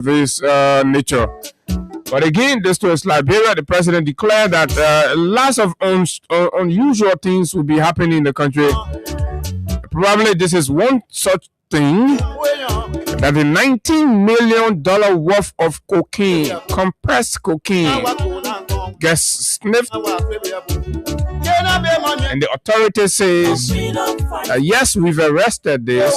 this nature. But again, this was Liberia. The president declared that lots of unusual things will be happening in the country. Probably this is one such thing, that the $19 million worth of cocaine, compressed cocaine, gets sniffed. And the authority says that yes, we've arrested this,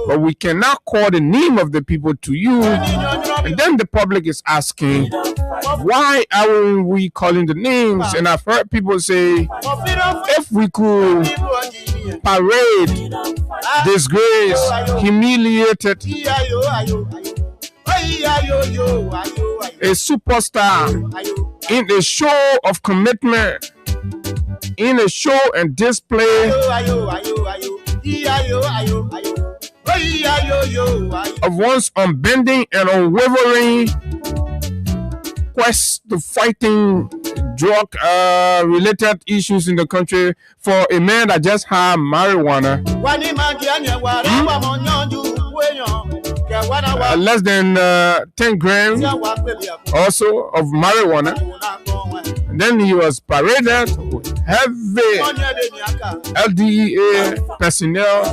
but we cannot call the name of the people to you. And then the public is asking, why aren't we calling the names? And I've heard people say, if we could parade, disgrace, humiliated a superstar in a show of commitment, in a show and display of one's unbending and unwavering quest to fighting drug related issues in the country, for a man that just had marijuana, less than 10 grams also of marijuana. Then he was paraded with heavy LDEA personnel.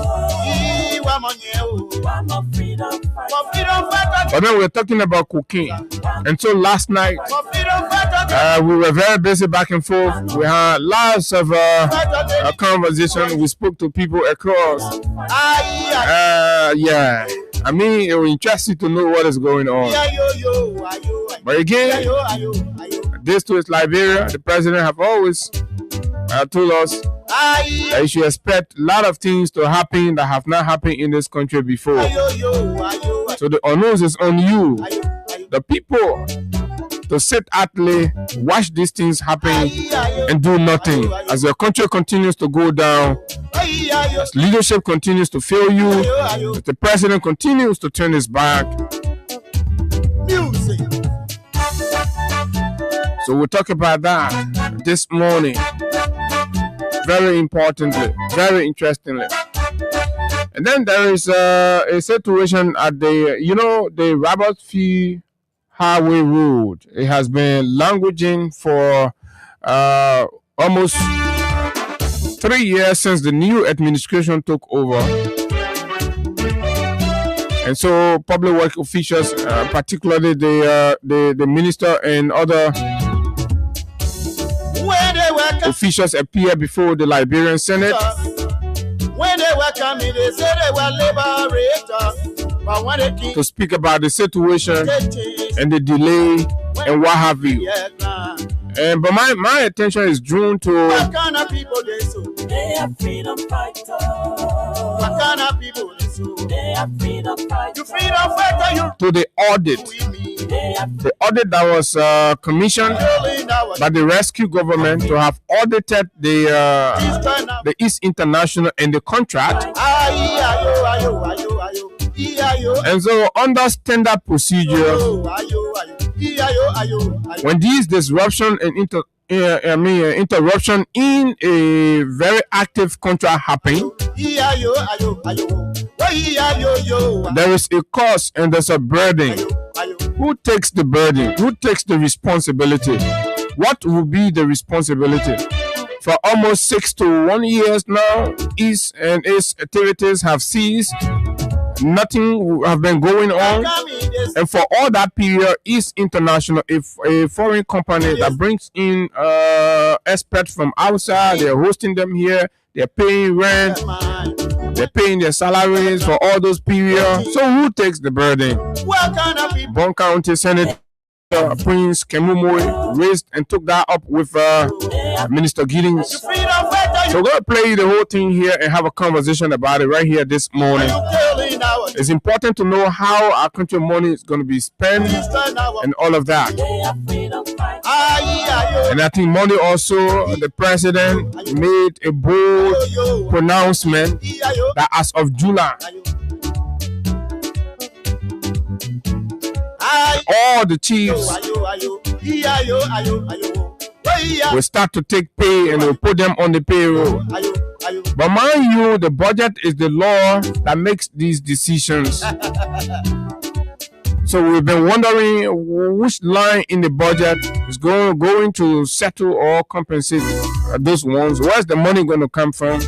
But then we're talking about cocaine. And so last night, we were very busy back and forth. We had lots of conversation. We spoke to people across. Yeah. I mean, it was interesting to know what is going on. But again, this too is Liberia. The president have always told us that you should expect a lot of things to happen that have not happened in this country before. So the onus is on you, the people, to sit idly, watch these things happen and do nothing. As your country continues to go down, as leadership continues to fail you, as the president continues to turn his back. So we'll talk about that this morning. Very importantly, very interestingly. And then there is a situation at the Robert F. Highway Road. It has been languishing for almost 3 years since the new administration took over. And so public work officials, particularly the minister and other officials, appear before the Liberian Senate. When they were coming, they said they were liberators. But when they came to speak about the situation and the delay and what have you. But my attention is drawn to what kind of people they so. They are freedom fighters. What kind of people they so. They are freedom fighters. You freedom fighter, to the audit. The audit that was commissioned by the rescue government to have audited the East International and the contract. And so under standard procedure, when these disruption and interruption in a very active contract happen, there is a cost and there's a burden. Who takes the burden? Who takes the responsibility? What will be the responsibility? For almost 6 to 1 years now, East and its activities have ceased. Nothing have been going on. And for all that period, East International, a foreign company that brings in experts from outside, they're hosting them here, they're paying rent, they're paying their salaries for all those periods. So who takes the burden? Bon County Senator Prince Kemumoy raised and took that up with Minister Giddings. So we're going to play the whole thing here and have a conversation about it right here this morning. It's important to know how our country money is going to be spent and all of that. And I think money also, the president made a bold pronouncement that as of July, all the chiefs will start to take pay and will put them on the payroll. But mind you, the budget is the law that makes these decisions. So So we've been wondering which line in the budget is going to settle or compensate those ones. Where's the money going to come from?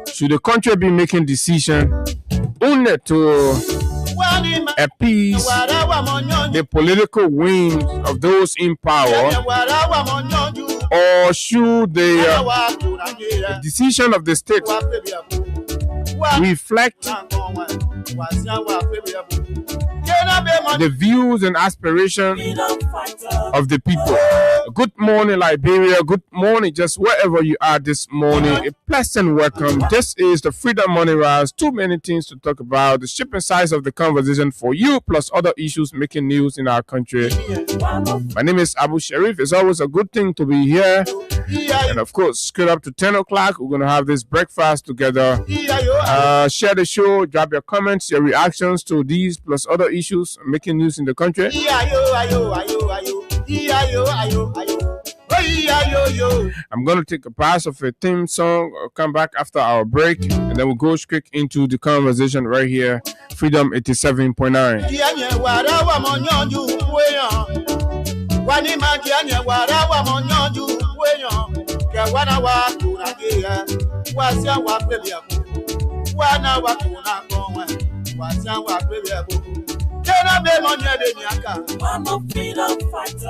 Should the country be making decisions only to appease the political whims of those in power, or should the decision of the state reflect the views and aspirations of the people? Good morning, Liberia. Good morning, just wherever you are this morning. A pleasant welcome. This is the Freedom Money Rise. Too many things to talk about. The shipping size of the conversation for you, plus other issues making news in our country. My name is Abu Sharif. It's always a good thing to be here. And of course, straight up to 10 o'clock, we're going to have this breakfast together. Share the show, drop your comments, your reactions to these plus other issues making news in the country. I'm going to take a pass of a theme song. I'll come back after our break, and then we'll go straight into the conversation right here. Freedom 87.9. I'm a freedom fighter.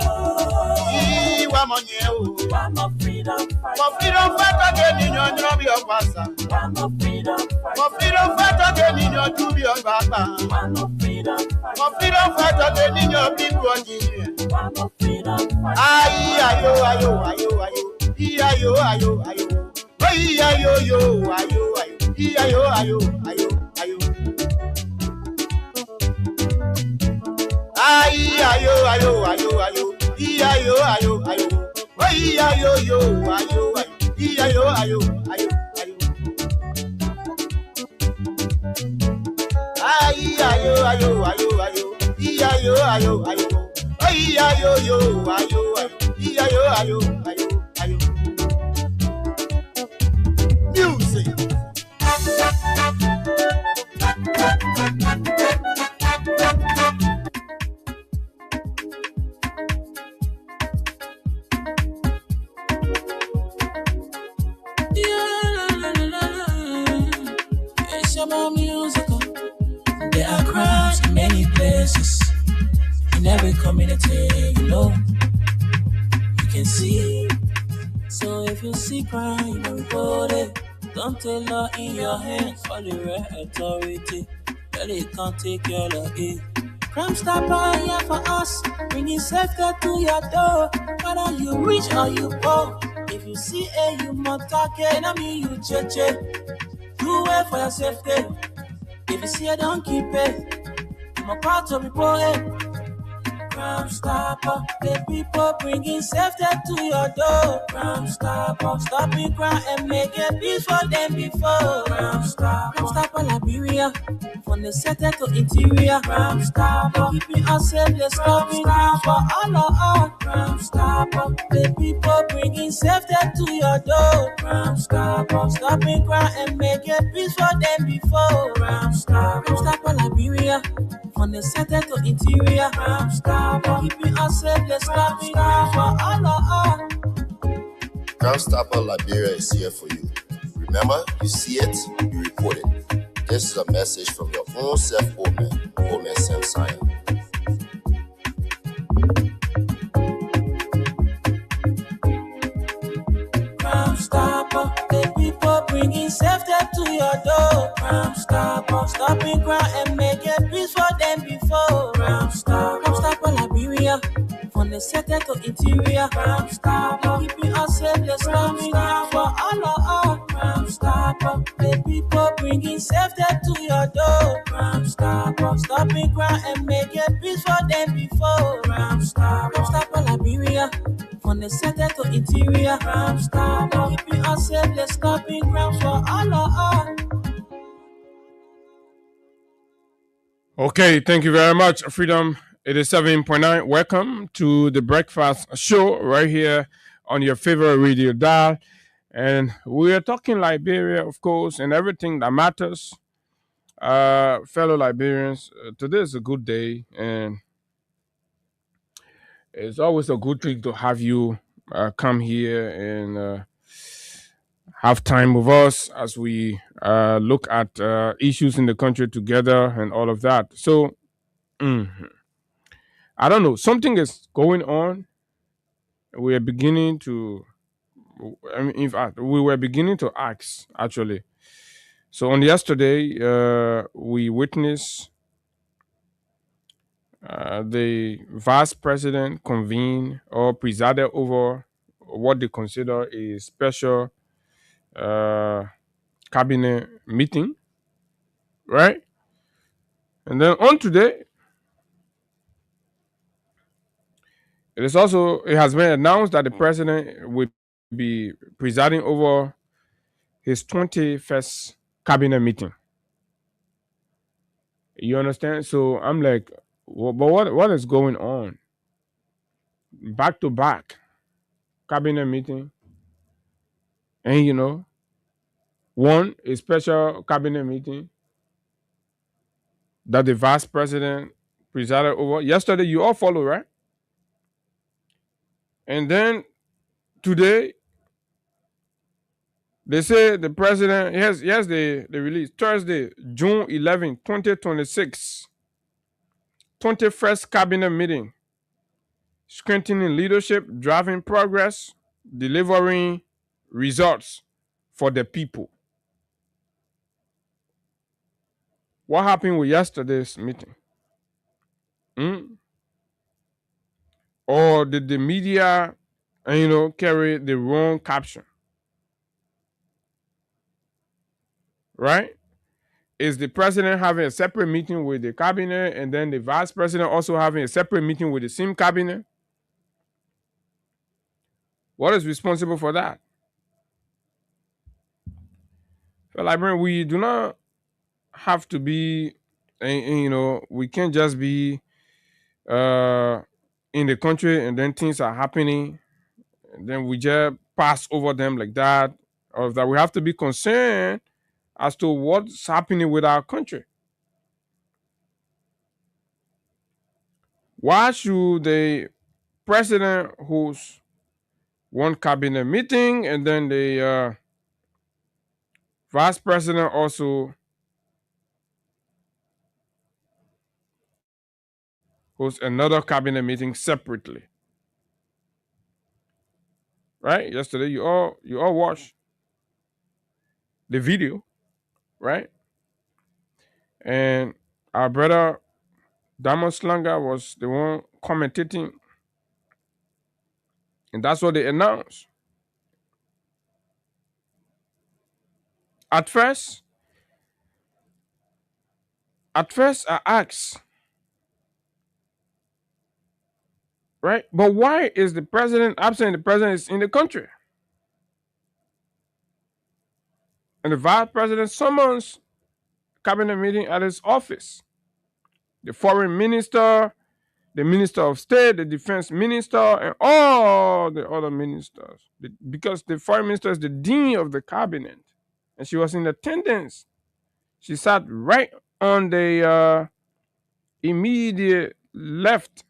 I'm a freedom fighter. Freedom fighter, get in your job, your pastor. I'm a freedom fighter. Freedom fighter, get in your job, your papa. I'm a freedom fighter. Freedom fighter, get in your people. I'm a freedom fighter. Ayo. Music. There are crowds in many places, in every community, you can see. So if you see crime, you don't report it. Don't take law in your hands for the right authority. They can't take your law in. Crime Stopper here for us, bringing safety to your door. Whether you rich or you poor, if you see a human target, I mean you cheche. Do it for your safety. If you see it, don't keep it. I'm a part of it. Crime Stopper, the people bringing safety to your door. Crime Stopper, stopping crime and making peace for them before. Crime Stopper, Liberia, from the center to interior. Crime Stopper, keeping us safe, let's stop crime for all of us. Crime Stopper, the people bringing safety to your door. Crime Stopper, stopping crime and making peace for them before. Crime Stopper, Liberia, from the center to interior. Crime Stopper, keeping us safe, let's stop crime for all of us. Crime Stopper Liberia is here for you. Remember, you see it, you report it. This is a message from your own self, Omen Sam Sion. Crime Stopper, the people bringing safety to your door. Crime Stopper, stopping crime and making peace for them before. Crime Stopper Liberia, from the center to interior. Crime Stopper, keeping us safe, let's stop crime for all of us. Crime Stopper, the people bringing safety to your door. Crime Stopper, stopping crime and making peace for them before. Crime Stopper Liberia, from the center to interior. Crime Stopper, keeping us safe, let's stop crime for all of us. Okay, thank you very much, Freedom 87.9. Welcome to the breakfast show right here on your favorite radio dial. And we are talking Liberia, of course, and everything that matters. Fellow Liberians, today is a good day, and it's always a good thing to have you come here and have time with us as we look at issues in the country together and all of that. So, I don't know, something is going on. We are beginning to, I mean, in fact, we were beginning to ask actually. So on yesterday, we witnessed the vice president convened or presided over what they consider a special uh, cabinet meeting, right? And then on today, it has been announced that the president will be presiding over his 21st cabinet meeting. You understand? So I'm like, but what is going on? Back to back cabinet meeting, and one a special cabinet meeting that the vice president presided over. Yesterday, you all follow, right? And then today, they say the president, yes, they released Thursday, June 11, 2026, 21st cabinet meeting, strengthening leadership, driving progress, delivering results for the people. What happened with yesterday's meeting? Or did the media, carry the wrong caption? Right? Is the president having a separate meeting with the cabinet and then the vice president also having a separate meeting with the same cabinet? What is responsible for that? Well, Librarian, we do not have to be, we can't just be in the country and then things are happening and then we just pass over them like that. Or that we have to be concerned as to what's happening with our country. Why should the president host one cabinet meeting and then the vice president also host another cabinet meeting separately? Right? Yesterday you all watched the video, right? And our brother Damon Slanga was the one commentating, and that's what they announced. At first I asked, right? But why is the president absent? The president is in the country. And the vice president summons cabinet meeting at his office. The foreign minister, the minister of state, the defense minister, and all the other ministers. Because the foreign minister is the dean of the cabinet. And she was in attendance. She sat right on the immediate left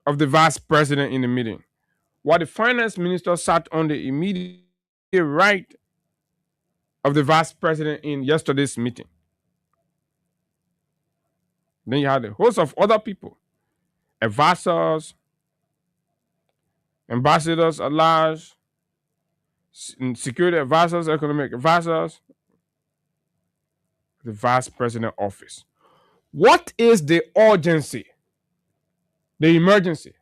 of the vice president in the meeting, while the finance minister sat on the immediate right of the vice president in yesterday's meeting. Then you had a host of other people, advisors, ambassadors at large, security advisors, economic advisors, the vice president office. What is the urgency? The emergency?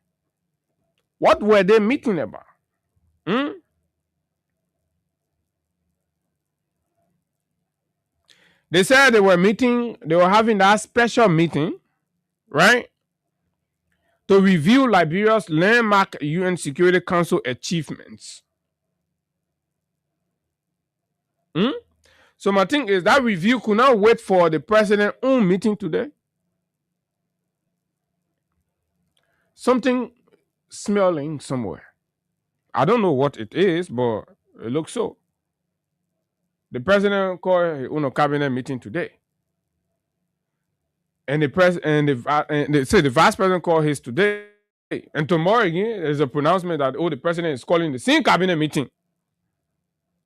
What were they meeting about? They said they were having that special meeting, right? To review Liberia's landmark UN Security Council achievements. So my thing is that review could not wait for the president's own meeting today. Something smelling somewhere. I don't know what it is, but It looks so. The president called his own cabinet meeting today. And the vice president called his today. And tomorrow again, there's a pronouncement that the president is calling the same cabinet meeting.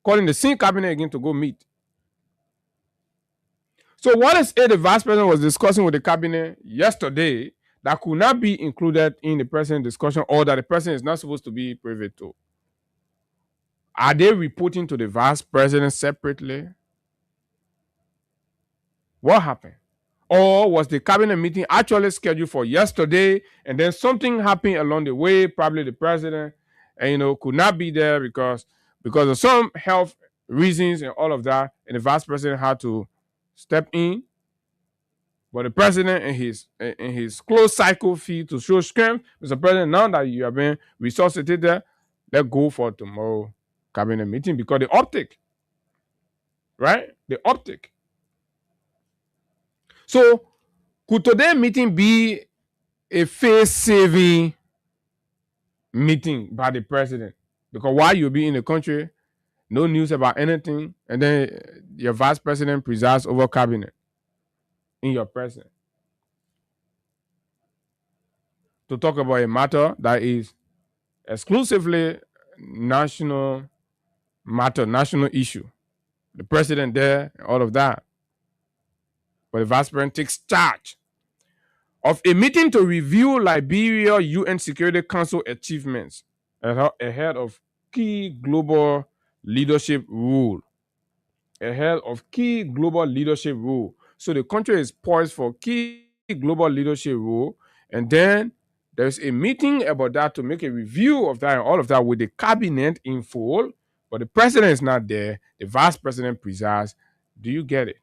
Calling the same cabinet again to go meet. So what is it the vice president was discussing with the cabinet yesterday that could not be included in the president discussion, or that the president is not supposed to be privy to? Are they reporting to the vice president separately? What happened? Or was the cabinet meeting actually scheduled for yesterday, and then something happened along the way? Probably the president, could not be there because of some health reasons and all of that, and the vice president had to step in. But the president in his close cycle fee to show strength, Mr. President, now that you have been resuscitated, let's go for tomorrow cabinet meeting, because the optic, right? The optic. So could today's meeting be a face-saving meeting by the president? Because while you'll be in the country, no news about anything, and then your vice president presides over cabinet in your presence to talk about a matter that is exclusively national matter, national issue. The president there, all of that. But the vice president takes charge of a meeting to review Liberia UN Security Council achievements ahead of key global leadership role. Ahead of key global leadership role. So the country is poised for key global leadership role, and then there's a meeting about that to make a review of that and all of that with the cabinet in full, but the president is not there. The vice president presides. Do you get it?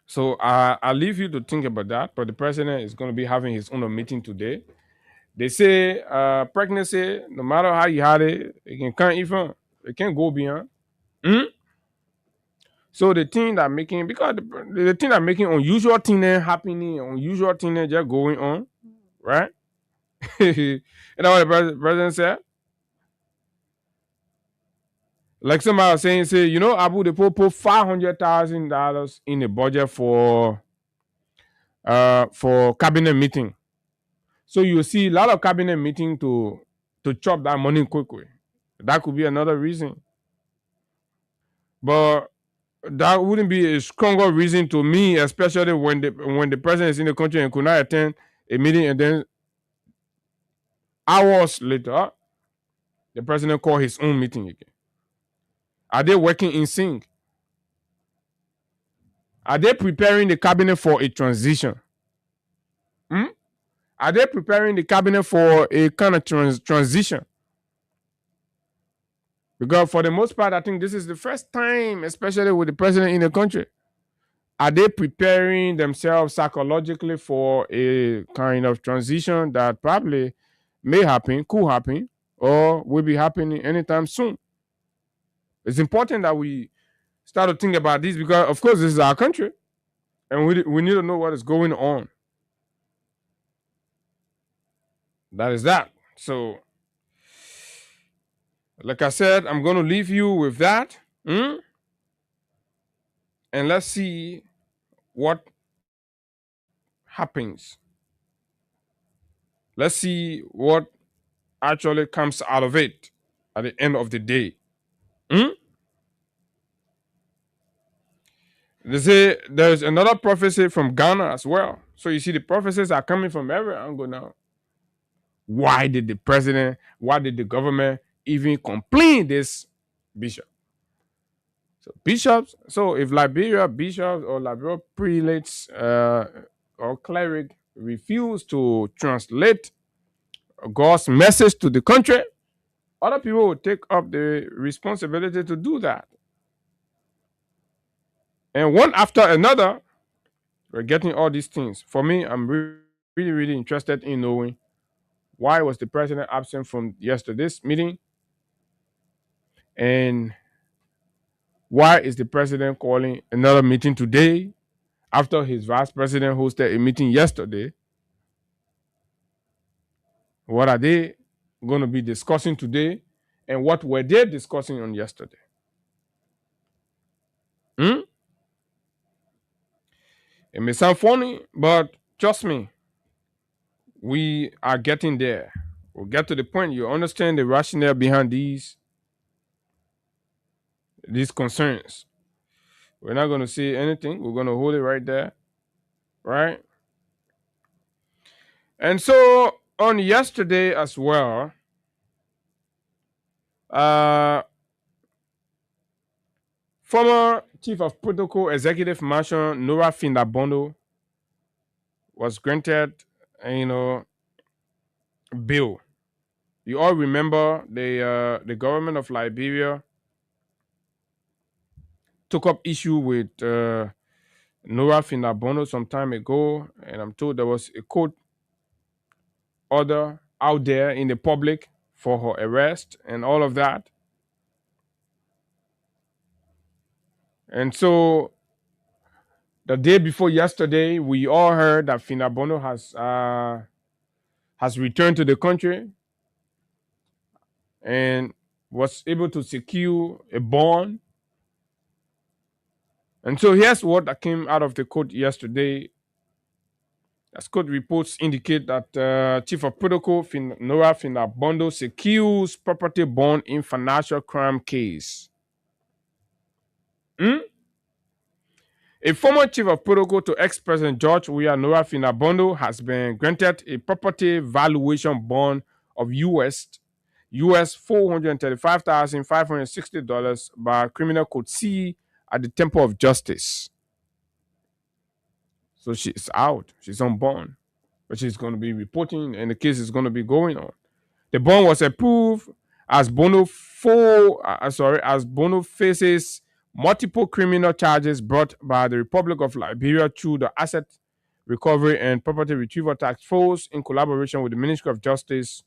So I'll leave you to think about that, but the president is going to be having his own meeting today. They say pregnancy, no matter how you had it, it can go beyond. So the thing that making, because the thing that making unusual thing happening, unusual thing just going on, right? You know what the president said? Like somebody was saying, Abu, they put $500,000 in the budget for cabinet meeting. So you see a lot of cabinet meeting to chop that money quickly. That could be another reason. But that wouldn't be a stronger reason to me, especially when the president is in the country and could not attend a meeting, and then hours later, the president called his own meeting again. Are they working in sync? Are they preparing the cabinet for a transition? Are they preparing the cabinet for a kind of transition? Because for the most part, I think this is the first time, especially with the president in the country. Are they preparing themselves psychologically for a kind of transition that probably may happen, could happen, or will be happening anytime soon? It's important that we start to think about this, because, of course, this is our country, and we need to know what is going on. That is that. So, like I said, I'm going to leave you with that. And let's see what happens. Let's see what actually comes out of it at the end of the day. They say there's another prophecy from Ghana as well. So you see, the prophecies are coming from every angle now. Why did the government even complain this bishop? So bishops, so if Liberia bishops or Liberia prelates or cleric refuse to translate God's message to the country, other people will take up the responsibility to do that. And one after another, we're getting all these things. For me, I'm really, really interested in knowing why was the president absent from yesterday's meeting, and why is the president calling another meeting today after his vice president hosted a meeting yesterday? What are they going to be discussing today? And what were they discussing on yesterday? Hmm? It may sound funny, but trust me, we are getting there. We'll get to the point. You understand the rationale behind these concerns. We're not going to say anything. We're going to hold it right there, right? And so on yesterday as well, uh, former Chief of Protocol Executive Marshal Nora Findabondo was granted, you know, bail. You all remember the government of Liberia took up issue with Nora Findabondo some time ago, and I'm told there was a court order out there in the public for her arrest and all of that. And so the day before yesterday, we all heard that Findabondo has returned to the country and was able to secure a bond. And so here's what came out of the court yesterday. As court reports indicate that Chief of Protocol Nora Findabondo secures property bond in financial crime case. A former Chief of Protocol to ex-President George Weah, Nora Findabondo, has been granted a property valuation bond of US $435,560 by Criminal Code C at the Temple of Justice. So she's out. She's on bond. But she's going to be reporting and the case is going to be going on. The bond was approved as Bono faces multiple criminal charges brought by the Republic of Liberia through the Asset Recovery and Property Retrieval Task Force in collaboration with the Ministry of Justice.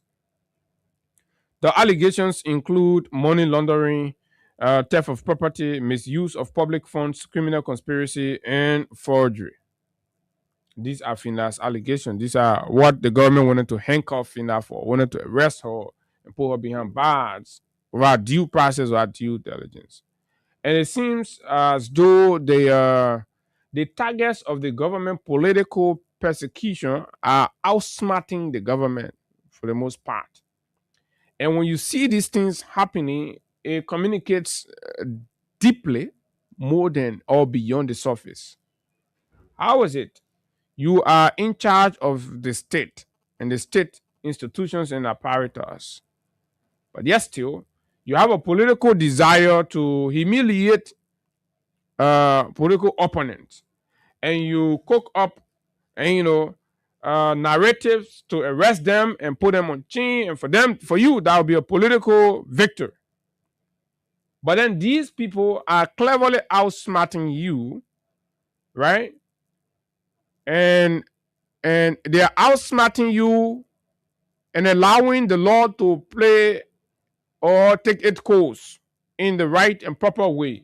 The allegations include money laundering, theft of property, misuse of public funds, criminal conspiracy, and forgery. These are Finda's allegations. These are what the government wanted to handcuff Finda for, wanted to arrest her and put her behind bars without due process or due diligence. And it seems as though the targets of the government political persecution are outsmarting the government for the most part. And when you see these things happening, it communicates deeply more than or beyond the surface. How is it? You are in charge of the state and the state institutions and apparatus. But yet still, you have a political desire to humiliate political opponents. And you cook up and narratives to arrest them and put them on chain. And for you, that will be a political victory. But then these people are cleverly outsmarting you, right? And they are outsmarting you and allowing the law to play or take its course in the right and proper way.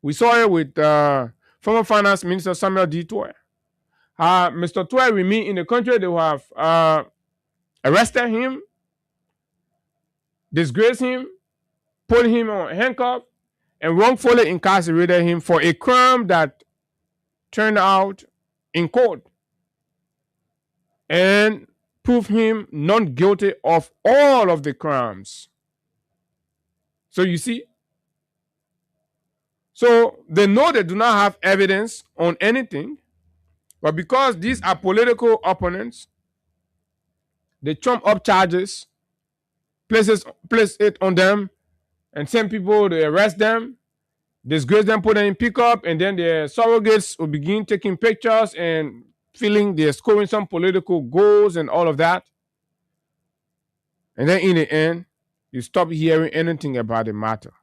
We saw it with former Finance Minister Samuel D. Toy. Mr. Toy remained in the country. They will have arrested him, disgraced him, put him on handcuff, and wrongfully incarcerated him for a crime that turned out in court and proved him not guilty of all of the crimes. So you see, so they know they do not have evidence on anything, but because these are political opponents, they trump up charges, place it on them, and send people to arrest them, disgrace them, put them in pickup, and then their surrogates will begin taking pictures and feeling they're scoring some political goals and all of that. And then in the end, you stop hearing anything about the matter.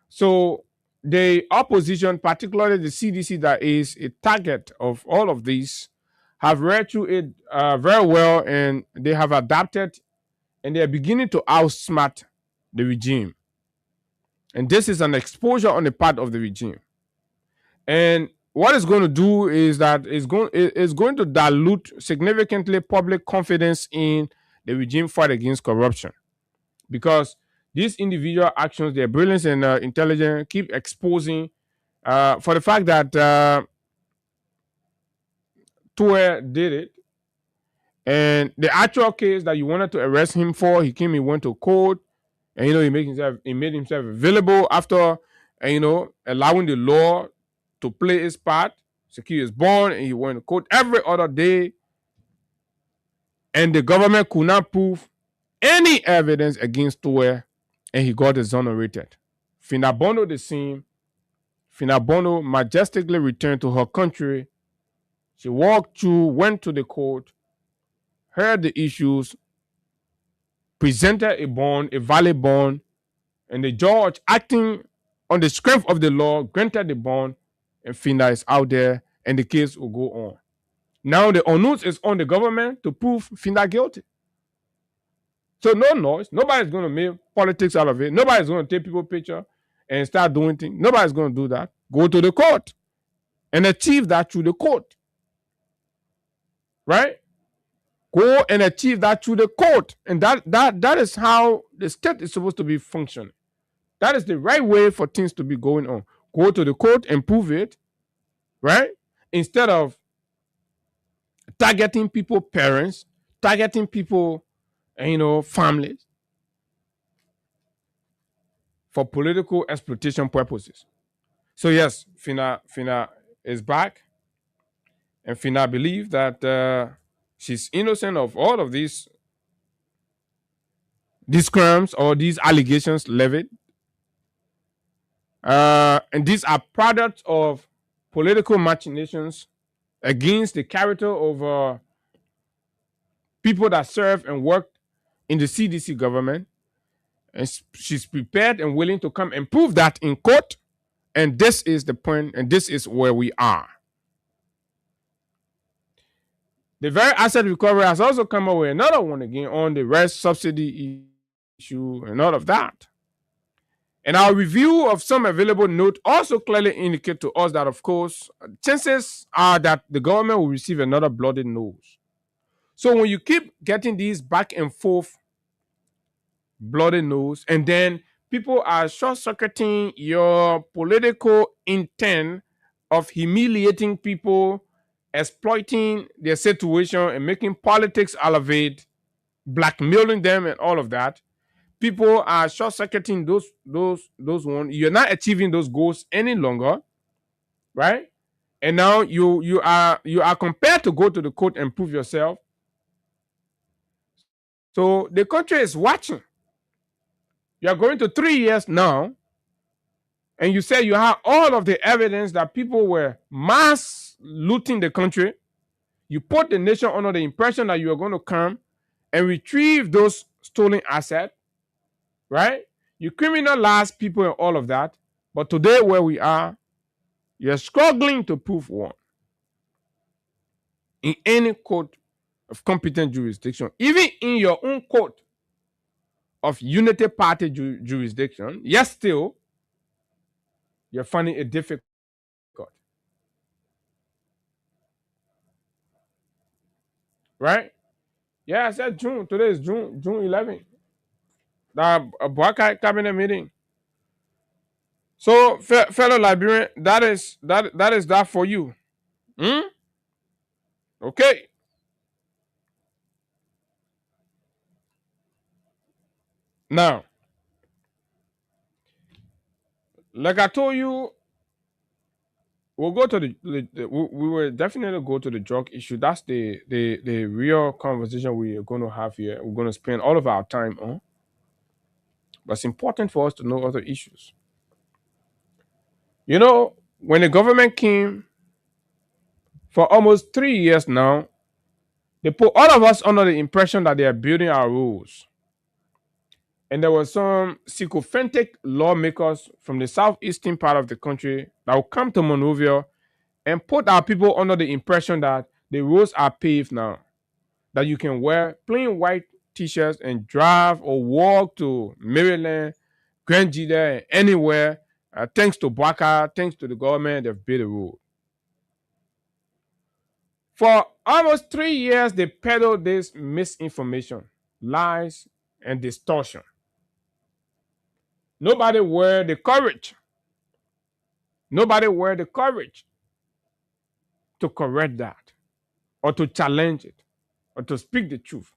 So the opposition, particularly the CDC, that is a target of all of these, have read through it very well, and they have adapted, and they are beginning to outsmart the regime. And this is an exposure on the part of the regime. And what it's going to do is that it's going to dilute significantly public confidence in the regime fight against corruption, because these individual actions, their brilliance and intelligence, keep exposing for the fact that Toure did it. And the actual case that you wanted to arrest him for, he went to court, and he made himself available after allowing the law to play its part. Secure his bond, and he went to court every other day, and the government could not prove any evidence against Toure, and he got exonerated. Phyna Bono the same. Phyna Bono majestically returned to her country. She walked through, went to the court, heard the issues, presented a bond, a valid bond, and the judge, acting on the strength of the law, granted the bond, and Phyna is out there, and the case will go on. Now the onus is on the government to prove Phyna guilty. So no noise. Nobody's going to make politics out of it. Nobody's going to take people's picture and start doing things. Nobody's going to do that. Go to the court and achieve that through the court. Right? Go and achieve that through the court. And that is how the state is supposed to be functioning. That is the right way for things to be going on. Go to the court and prove it. Right? Instead of targeting people, parents, targeting people, families for political exploitation purposes. So yes, Phyna is back, and Phyna believes that she's innocent of all of these crimes or these allegations levied, and these are products of political machinations against the character of people that serve and work in the CDC government. And she's prepared and willing to come and prove that in court. And this is the point, and this is where we are. The very asset recovery has also come up with another one again on the rest subsidy issue and all of that. And our review of some available notes also clearly indicate to us that, of course, chances are that the government will receive another bloody nose. So when you keep getting these back and forth bloody nose, and then people are short-circuiting your political intent of humiliating people, exploiting their situation, and making politics elevate, blackmailing them, and all of that. People are short-circuiting those ones. You're not achieving those goals any longer, right? And now you are compelled to go to the court and prove yourself. So the country is watching. You are going to 3 years now, and you say you have all of the evidence that people were mass looting the country. You put the nation under the impression that you are going to come and retrieve those stolen assets, right? You criminalize people and all of that. But today, where we are, you're struggling to prove one in any court of competent jurisdiction, even in your own court of unity party jurisdiction. Yes, still, you're finding it difficult. Right? Yeah, I said June. Today is June 11th. The Boakai cabinet meeting. So, fellow Liberian, that is that for you. Okay. Now, like I told you, we'll go to we will definitely go to the drug issue. That's the real conversation we are going to have here. We're going to spend all of our time on. But it's important for us to know other issues. You know, when the government came for almost 3 years now, they put all of us under the impression that they are building our rules. And there were some sycophantic lawmakers from the southeastern part of the country that will come to Monrovia and put our people under the impression that the roads are paved now, that you can wear plain white t-shirts and drive or walk to Maryland, Grand Gila, anywhere. Thanks to Boakai, thanks to the government, they've built a road. For almost 3 years, they peddled this misinformation, lies, and distortion. Nobody were the courage. Nobody were the courage to correct that or to challenge it or to speak the truth.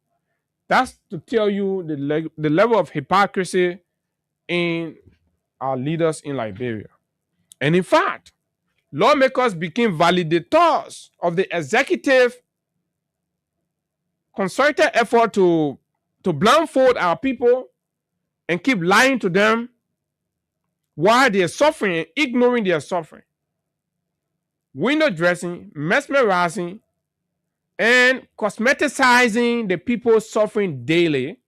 That's to tell you the level of hypocrisy in our leaders in Liberia. And in fact, lawmakers became validators of the executive concerted effort to blindfold our people and keep lying to them while they're suffering and ignoring their suffering. Window dressing, mesmerizing, and cosmeticizing the people suffering daily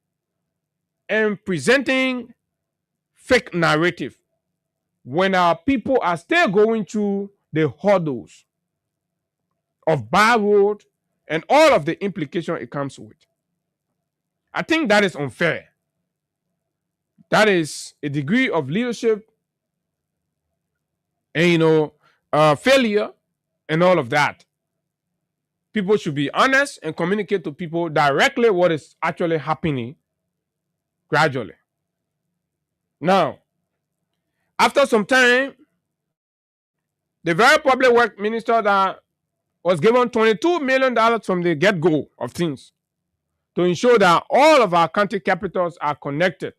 and presenting fake narrative when our people are still going through the hurdles of bad road and all of the implication it comes with. I think that is unfair. That is a degree of leadership and failure and all of that. People should be honest and communicate to people directly what is actually happening gradually. Now, after some time, the very public work minister that was given $22 million from the get-go of things to ensure that all of our county capitals are connected.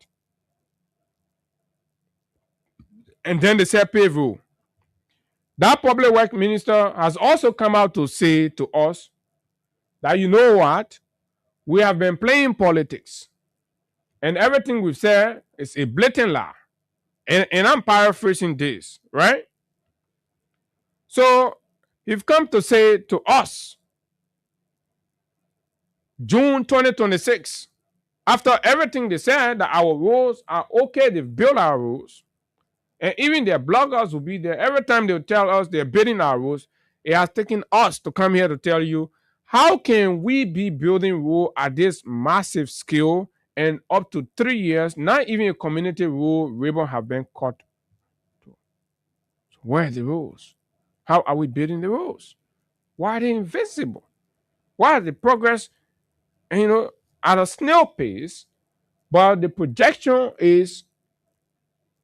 And then they said pave rule. That public work minister has also come out to say to us that, you know what, we have been playing politics and everything we've said is a blatant lie. And I'm paraphrasing this, right? So he's come to say to us, June 2026, after everything they said that our rules are okay, they've built our rules, and even their bloggers will be there. Every time they'll tell us they're building our rules, it has taken us to come here to tell you, how can we be building rule at this massive scale and up to 3 years, not even a community rule ribbon have been cut? So where are the rules? How are we building the rules? Why are they invisible? Why are the progress, at a snail pace, but the projection is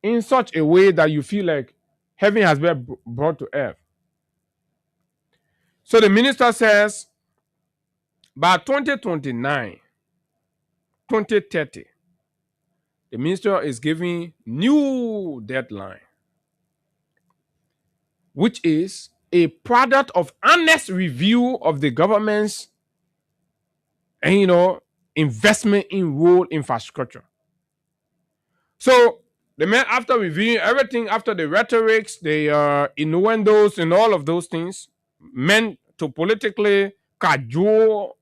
in such a way that you feel like heaven has been brought to earth? So the minister says by 2029, 2030, the minister is giving new deadline, which is a product of honest review of the government's investment in road infrastructure. So the man, after reviewing everything, after the rhetorics, the innuendos and all of those things meant to politically cajole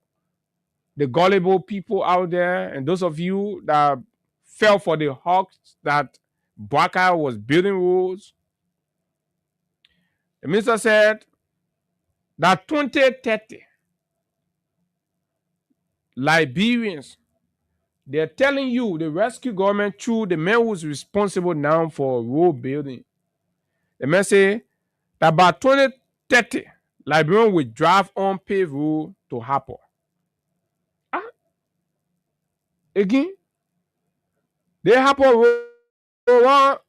the gullible people out there, and those of you that fell for the hawks that Bwaka was building roads, the minister said that 2030, Liberians, they're telling you, the rescue government, through the man who's responsible now for road building, the man say that by 2030, Liberians will drive on paved road to Harper. Again, they Harper road.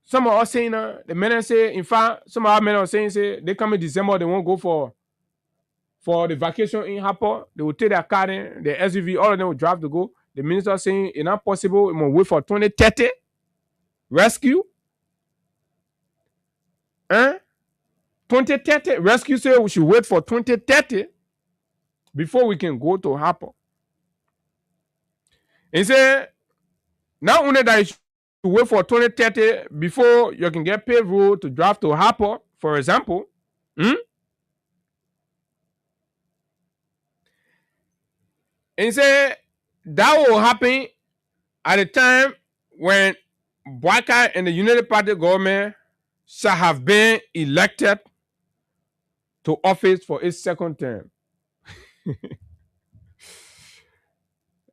Some of us saying, the men say, in fact, some of our men are saying, say, they come in December, they won't go for the vacation in Harper. They will take their car in, the SUV, all of them will drive to go. The minister saying it's not possible, it must wait for 2030 rescue. 2030 rescue say we should wait for 2030 before we can go to Harper. He said, not only that you should wait for 2030 before you can get paved road to drive to Harper, for example. And he said that will happen at a time when Bwaka and the United Party government shall have been elected to office for its second term.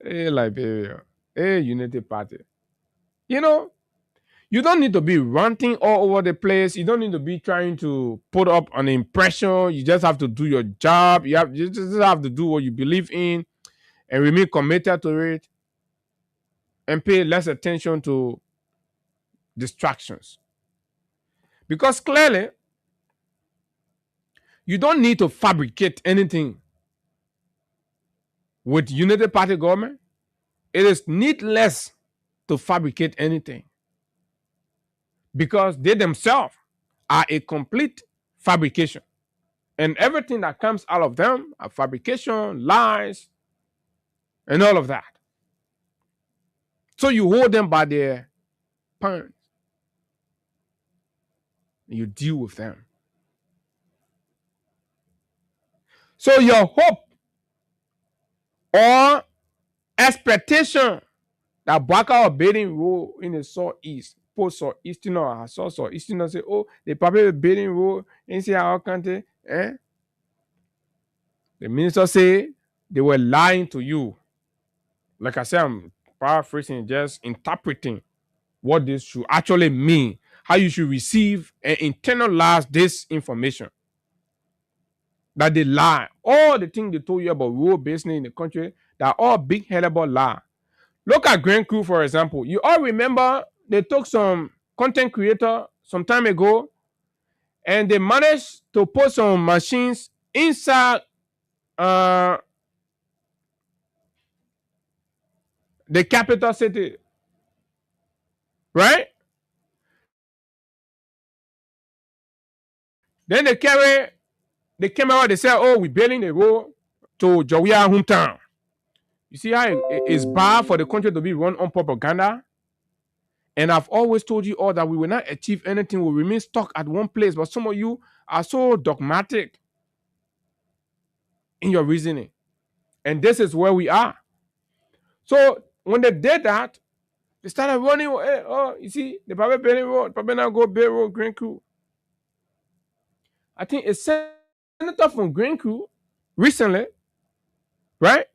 Hey, Liberia. Hey, United Party. You don't need to be ranting all over the place. You don't need to be trying to put up an impression. You just have to do your job. You just have to do what you believe in and remain committed to it and pay less attention to distractions. Because clearly, you don't need to fabricate anything with Unity Party government. It is needless to fabricate anything because they themselves are a complete fabrication. And everything that comes out of them are fabrication, lies, and all of that. So you hold them by their pants. You deal with them. So your hope or expectation that Baka or bidding rule in the southeast, post southeastern or southeastern say, oh, they probably bidding rule in our country. The minister say they were lying to you. Like I said, I'm paraphrasing, just interpreting what this should actually mean, how you should receive and internalize this information. That they lie. All the things they told you about rural business in the country, they're all big-headed about lie. Look at Grand Crew, for example. You all remember they took some content creator some time ago and they managed to put some machines inside the capital city. Right? Then they came out, they said, oh, we're building the road to Jawia hometown. You see how it's bad for the country to be run on propaganda? And I've always told you all that we will not achieve anything. We'll remain stuck at one place. But some of you are so dogmatic in your reasoning. And this is where we are. So when they did that, they started running. Hey, oh, you see, they probably building road, probably not go build road, Green Crew. I think a senator from Green Crew recently, right,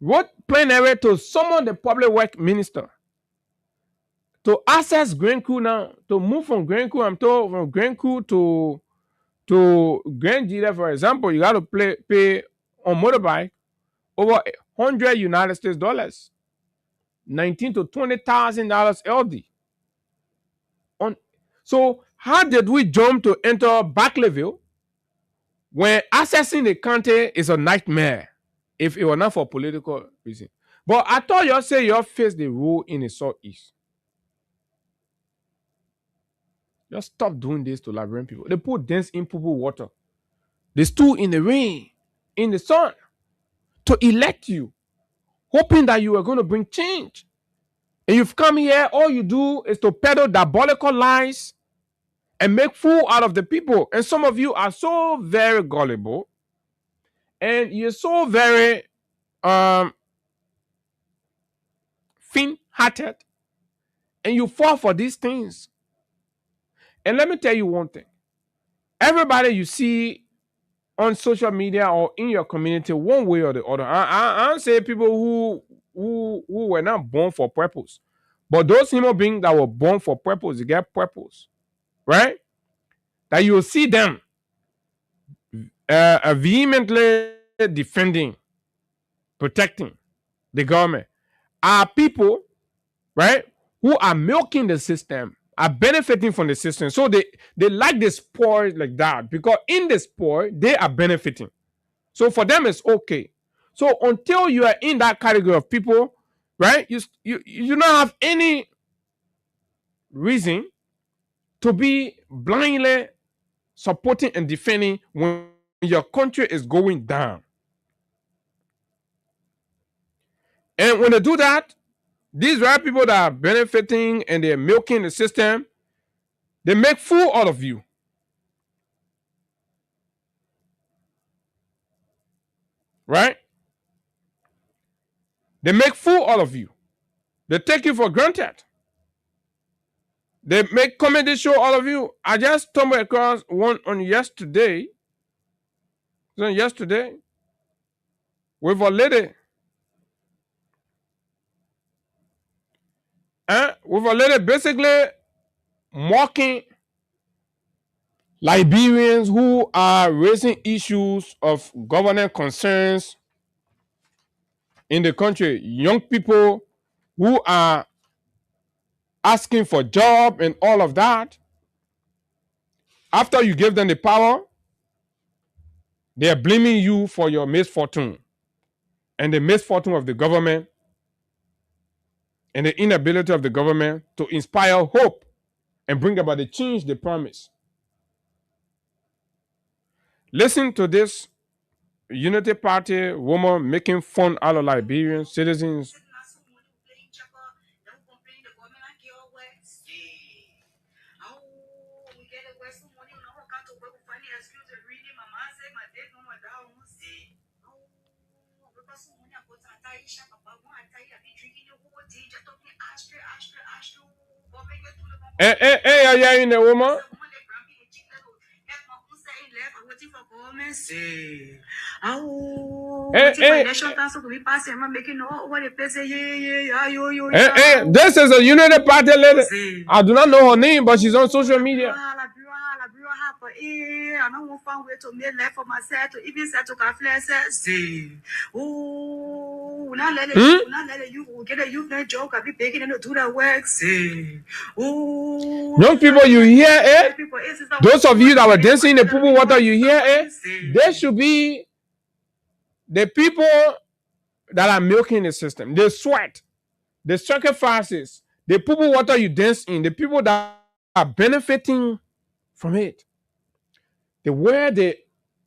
wrote plain error to summon the public work minister to access Green Crew now, to move from Green Crew, I'm told from Green Crew to Grand Gila, for example, you got to pay on motorbike over $100 $19,000 to $20,000 LD. So how did we jump to enter Barclayville when accessing the county is a nightmare if it were not for political reason? But I thought you say you face the rule in the southeast. Just stop doing this to Liberian people. They put dents in poo water. They stood in the rain, in the sun, to elect you, hoping that you are going to bring change. And you've come here, all you do is to peddle diabolical lies and make fool out of the people. And some of you are so very gullible and you're so very thin-hearted and you fall for these things. And let me tell you one thing. Everybody you see on social media or in your community, one way or the other, I don't say people who were not born for purpose, but those human beings that were born for purpose, they get purpose, right? That you'll see them vehemently defending, protecting the government are people, right, who are milking the system, are benefiting from the system. So they like the sport like that because in the sport, they are benefiting. So for them, it's okay. So until you are in that category of people, right, you don't have any reason to be blindly supporting and defending when your country is going down. And when they do that, these right people that are benefiting and they're milking the system, they make fool out of you. Right? They make fool out of you. They take you for granted. They make comedy show out of you. I just stumbled across one on yesterday. With a lady. With a lady basically mocking Liberians who are raising issues of governance concerns in the country, young people who are asking for job and all of that. After you give them the power, they are blaming you for your misfortune and the misfortune of the government and the inability of the government to inspire hope and bring about the change they promise. Listen to this Unity Party woman making fun out of Liberian citizens. Hey, are you hearing the woman? This is a Unity Party lady. I do not know her name, but she's on social media. I don't want to wait to make life for myself to even set to not let you get a youth joke. I'll be begging them to do that work. Young people, you hear it? Those of you that were dancing in the pool water, you hear it? There should be the people that are milking the system. They sweat, the sacrifices, the pool water you dance in, the people that are benefiting from it. They wear the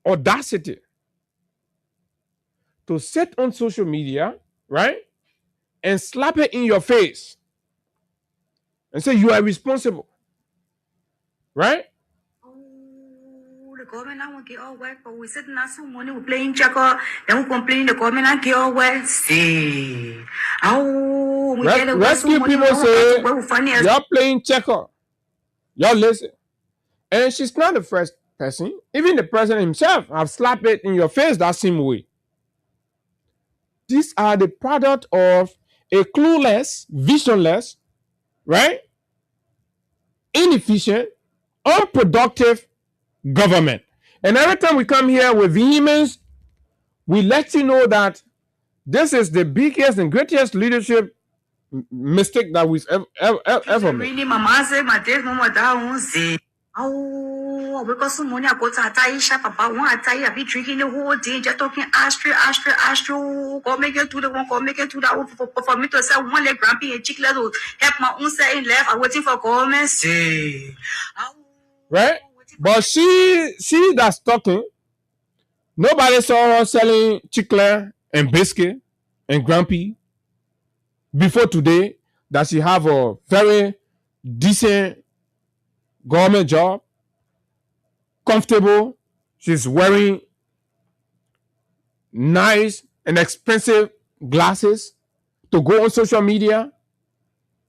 audacity to sit on social media, right? And slap it in your face and say you are responsible, right? The government I won't get all work, but we sitting out some money, we're playing checker, then we complain the government I get all work. See, we get a rescue people say you're playing checker. Y'all listen, and she's not the first person. Even the president himself have slapped it in your face that same way. These are the product of a clueless, visionless, right? Inefficient, unproductive government. And every time we come here with vehemence, we let you know that this is the biggest and greatest leadership mistake that we've ever made. Because some money I go to Atai shop about one Atai, I be drinking the whole day, just talking astro, go make it to the one, go make it to that for me to sell one leg grumpy and chick level, help my own saying left, I'm waiting for comments. Right? But she that's talking, nobody saw her selling chicle and biscuit and grumpy before today that she have a very decent government job. Comfortable, she's wearing nice and expensive glasses to go on social media,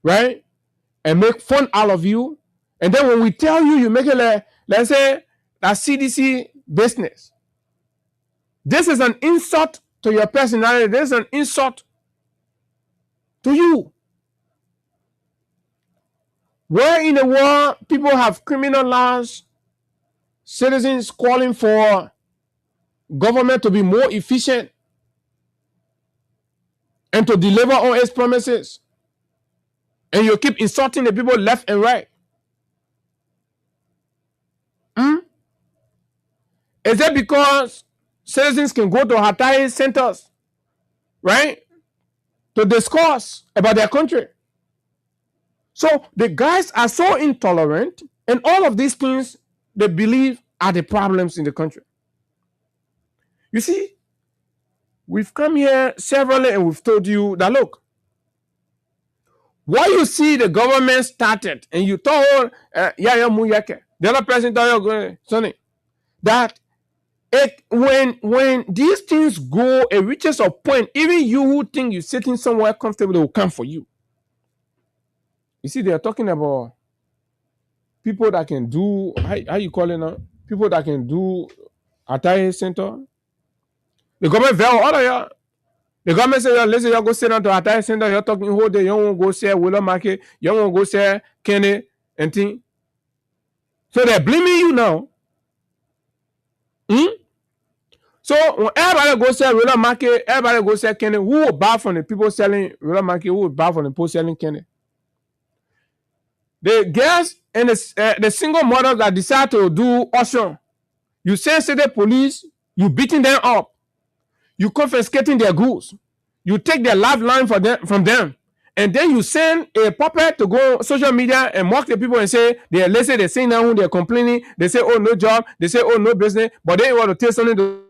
right? And make fun out of you. And then when we tell you, you make it like, let's say, that CDC business. This is an insult to your personality. This is an insult to you. Where in the world people have criminal laws, citizens calling for government to be more efficient and to deliver on its promises, and you keep insulting the people left and right. Is it because citizens can go to Hatai centers, right, to discuss about their country? So the guys are so intolerant, and all of these things they believe are the problems in the country. You see, we've come here severally and we've told you that, look, what you see the government started, and you told Yaya Muyake, the other person told you, Sonny, that when these things go, it reaches a point, even you who think you're sitting somewhere comfortable, they will come for you. You see, they are talking about people that can do, how you call it now? People that can do Atai Center. The government veil all of y'all. The government say, listen, y'all go sit down to Atai Center, you're talking whole day, you won't go say Willow Market, you won't go say Kenny and thing. So they're blaming you now. So when everybody go sell roller market, everybody go sell candy. Who will buy from the people selling roller market? Who will buy from the people selling candy? The girls and the single mothers that decide to do auction, you send the police, you beating them up, you confiscating their goods, you take their lifeline from them, and then you send a puppet to go on social media and mock the people and say they're lazy, they're saying now they're complaining, they say oh no job, they say oh no business, but they want to take something to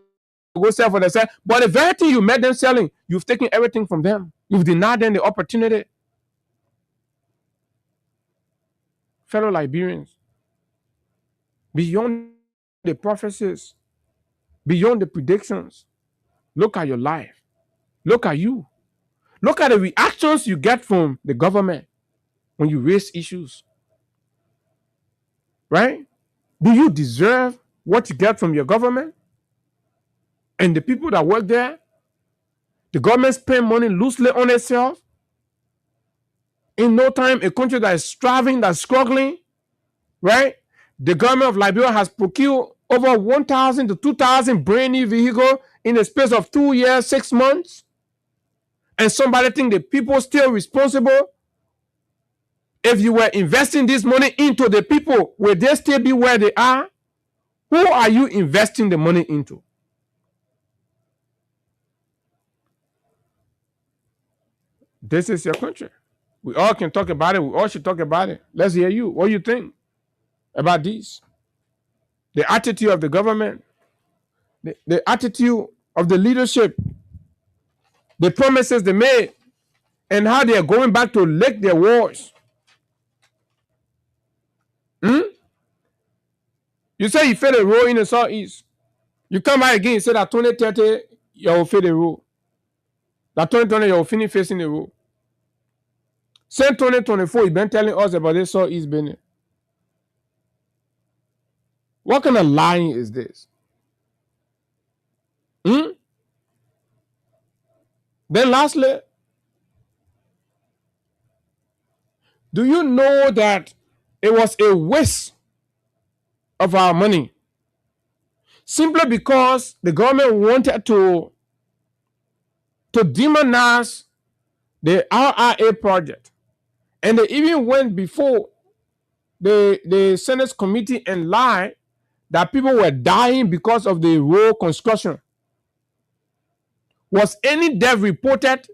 go sell for themselves. But the very thing you met them selling, you've taken everything from them. You've denied them the opportunity. Fellow Liberians, beyond the prophecies, beyond the predictions, look at your life. Look at you. Look at the reactions you get from the government when you raise issues. Right? Do you deserve what you get from your government? And the people that work there? The government spend money loosely on itself? In no time, a country that is striving, that's struggling, right? The government of Liberia has procured over 1,000 to 2,000 brand new vehicles in the space of 2 years, 6 months. And somebody think the people still responsible? If you were investing this money into the people, will they still be where they are? Who are you investing the money into? This is your country. We all can talk about it. We all should talk about it. Let's hear you. What do you think about this? The attitude of the government, the attitude of the leadership, the promises they made, and how they are going back to lick their wars. You say you fail a role in the Southeast. You come back again, you say that 2030, you will fail the role. That 2020, you will finish facing the role. Since 2024, you've been telling us about this Southeast Benin. What kind of lying is this? Then lastly, do you know that it was a waste of our money simply because the government wanted to demonize the RIA project, and they even went before the Senate committee and lied that people were dying because of the road construction? Was any death reported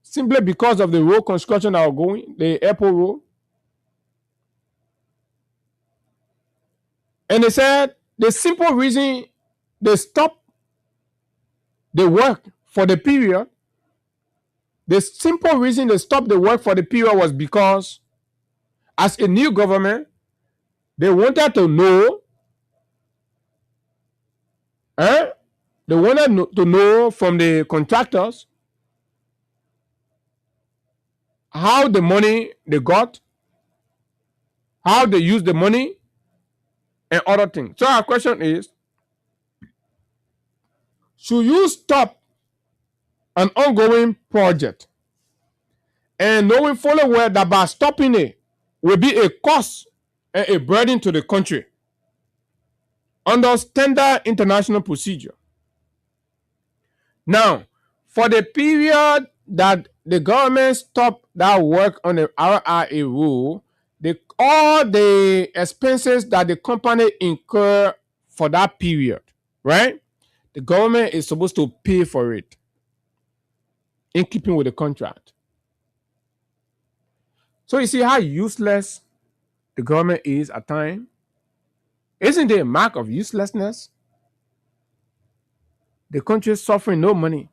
simply because of the road construction that was going, the airport road? And they said the simple reason they stopped the work for the period, the simple reason they stopped the work for the period was because as a new government, they wanted to know, they wanted to know from the contractors how the money they got, how they used the money, and other things. So our question is, should you stop an ongoing project and knowing fully well that by stopping it will be a cost and a burden to the country under standard international procedure? Now, for the period that the government stopped that work on the RIA rule, all the expenses that the company incur for that period, right? The government is supposed to pay for it in keeping with the contract. So you see how useless the government is at times? Isn't it a mark of uselessness? The country is suffering no money,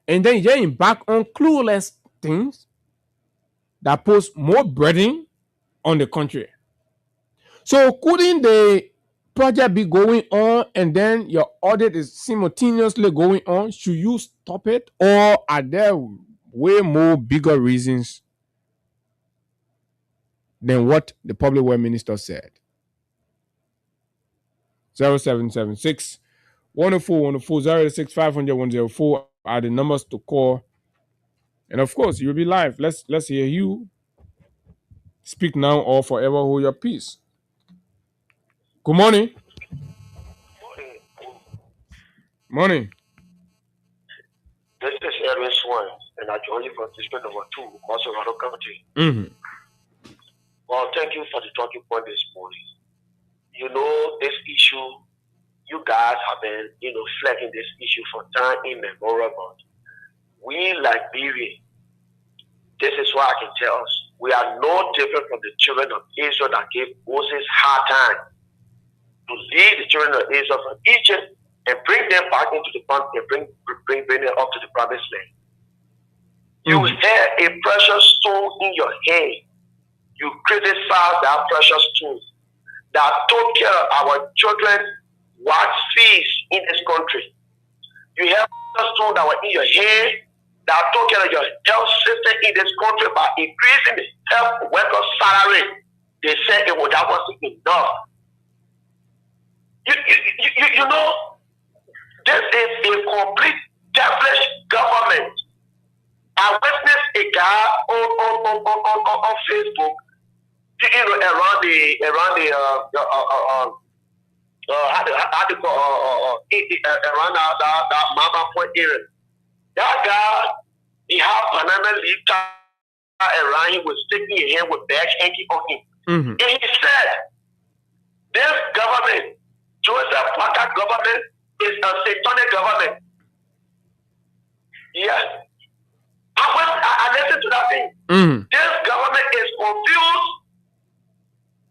and then you're embark on clueless things that pose more burden on the country. So couldn't the project be going on and then your audit is simultaneously going on? Should you stop it, or are there way more bigger reasons than what the public works minister said? 0776 104 104 086 500 104 are the numbers to call. And of course, you'll be live. Let's hear you. Speak now or forever hold your peace. Good morning. Morning. This is Edwin Swan, and I join you from District number 2, Colorado County. Well, thank you for the talking point this morning. You know, this issue, you guys have been, flagging this issue for time immemorial. We, Liberia, this is what I can tell us. We are no different from the children of Israel that gave Moses hard time to lead the children of Israel from Egypt and bring them back into the country and bring them up to the promised land. You had a precious stone in your hand. You criticized that precious stone that took care of our children's what feast in this country. You have a stone that was in your hand that took care of your health system in this country by increasing the health workers' salary. They said that wasn't enough. You know, this is a complete devilish government. I witnessed a guy on Facebook, around that Mama Point area. That guy, he had banana leaf around him, was sticking his hand with bags hanging on him. And he said, this government, Joseph Parker government, is a satanic government. Yes. I listened to that thing. This government is confused,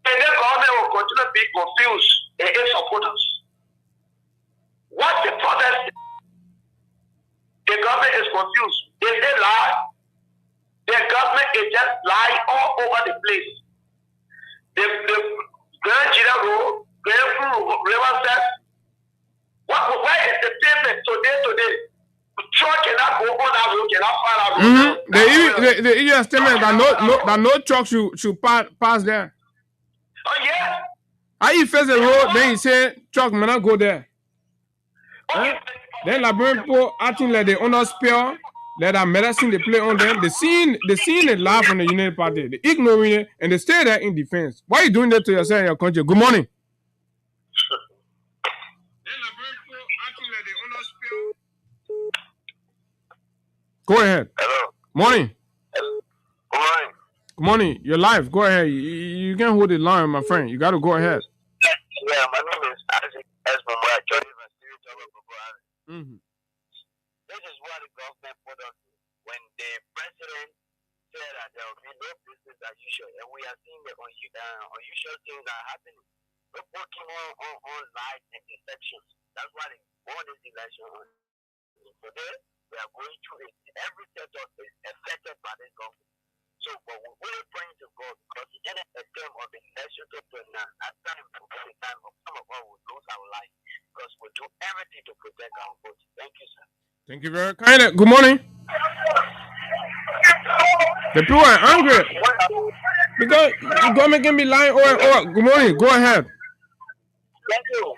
and this government will continue to be confused and its supporters. What the protest? The government is confused. If they lie, the government is just lying all over the place. The Grand Gila Road, Grand River said, where is the payment today? Truck cannot go on that road, cannot find that road. The EU statement that no truck should pass there. Oh yeah. I face the road, then he said truck may not go there. Then Liberian people acting like they own us spare, like that medicine they play on them. They seeing it live from the United Party. They ignoring it and they stay there in defense. Why are you doing that to yourself in your country? Good morning. Go ahead. Hello. Morning. Good morning. Good morning. You're live. Go ahead. You can't hold the line, my friend. You got to go ahead. Yeah, my name is Isaac Esmond. I joined you from Spirit of Buhari. This is what the government put on when the president said that there will be no business as usual, and we are seeing the unusual things that are happening. We're working on lies and deceptions. That's why they won this election on. Today, we are going through it. Every sector is affected by this government. So, but we're praying to God because the end of of the election to now, at time of some of us will lose our life because we do everything to protect our vote. Thank you, sir. Thank you very much. Good morning. The people are angry because the government can be lying. Good morning. Go ahead. Thank you.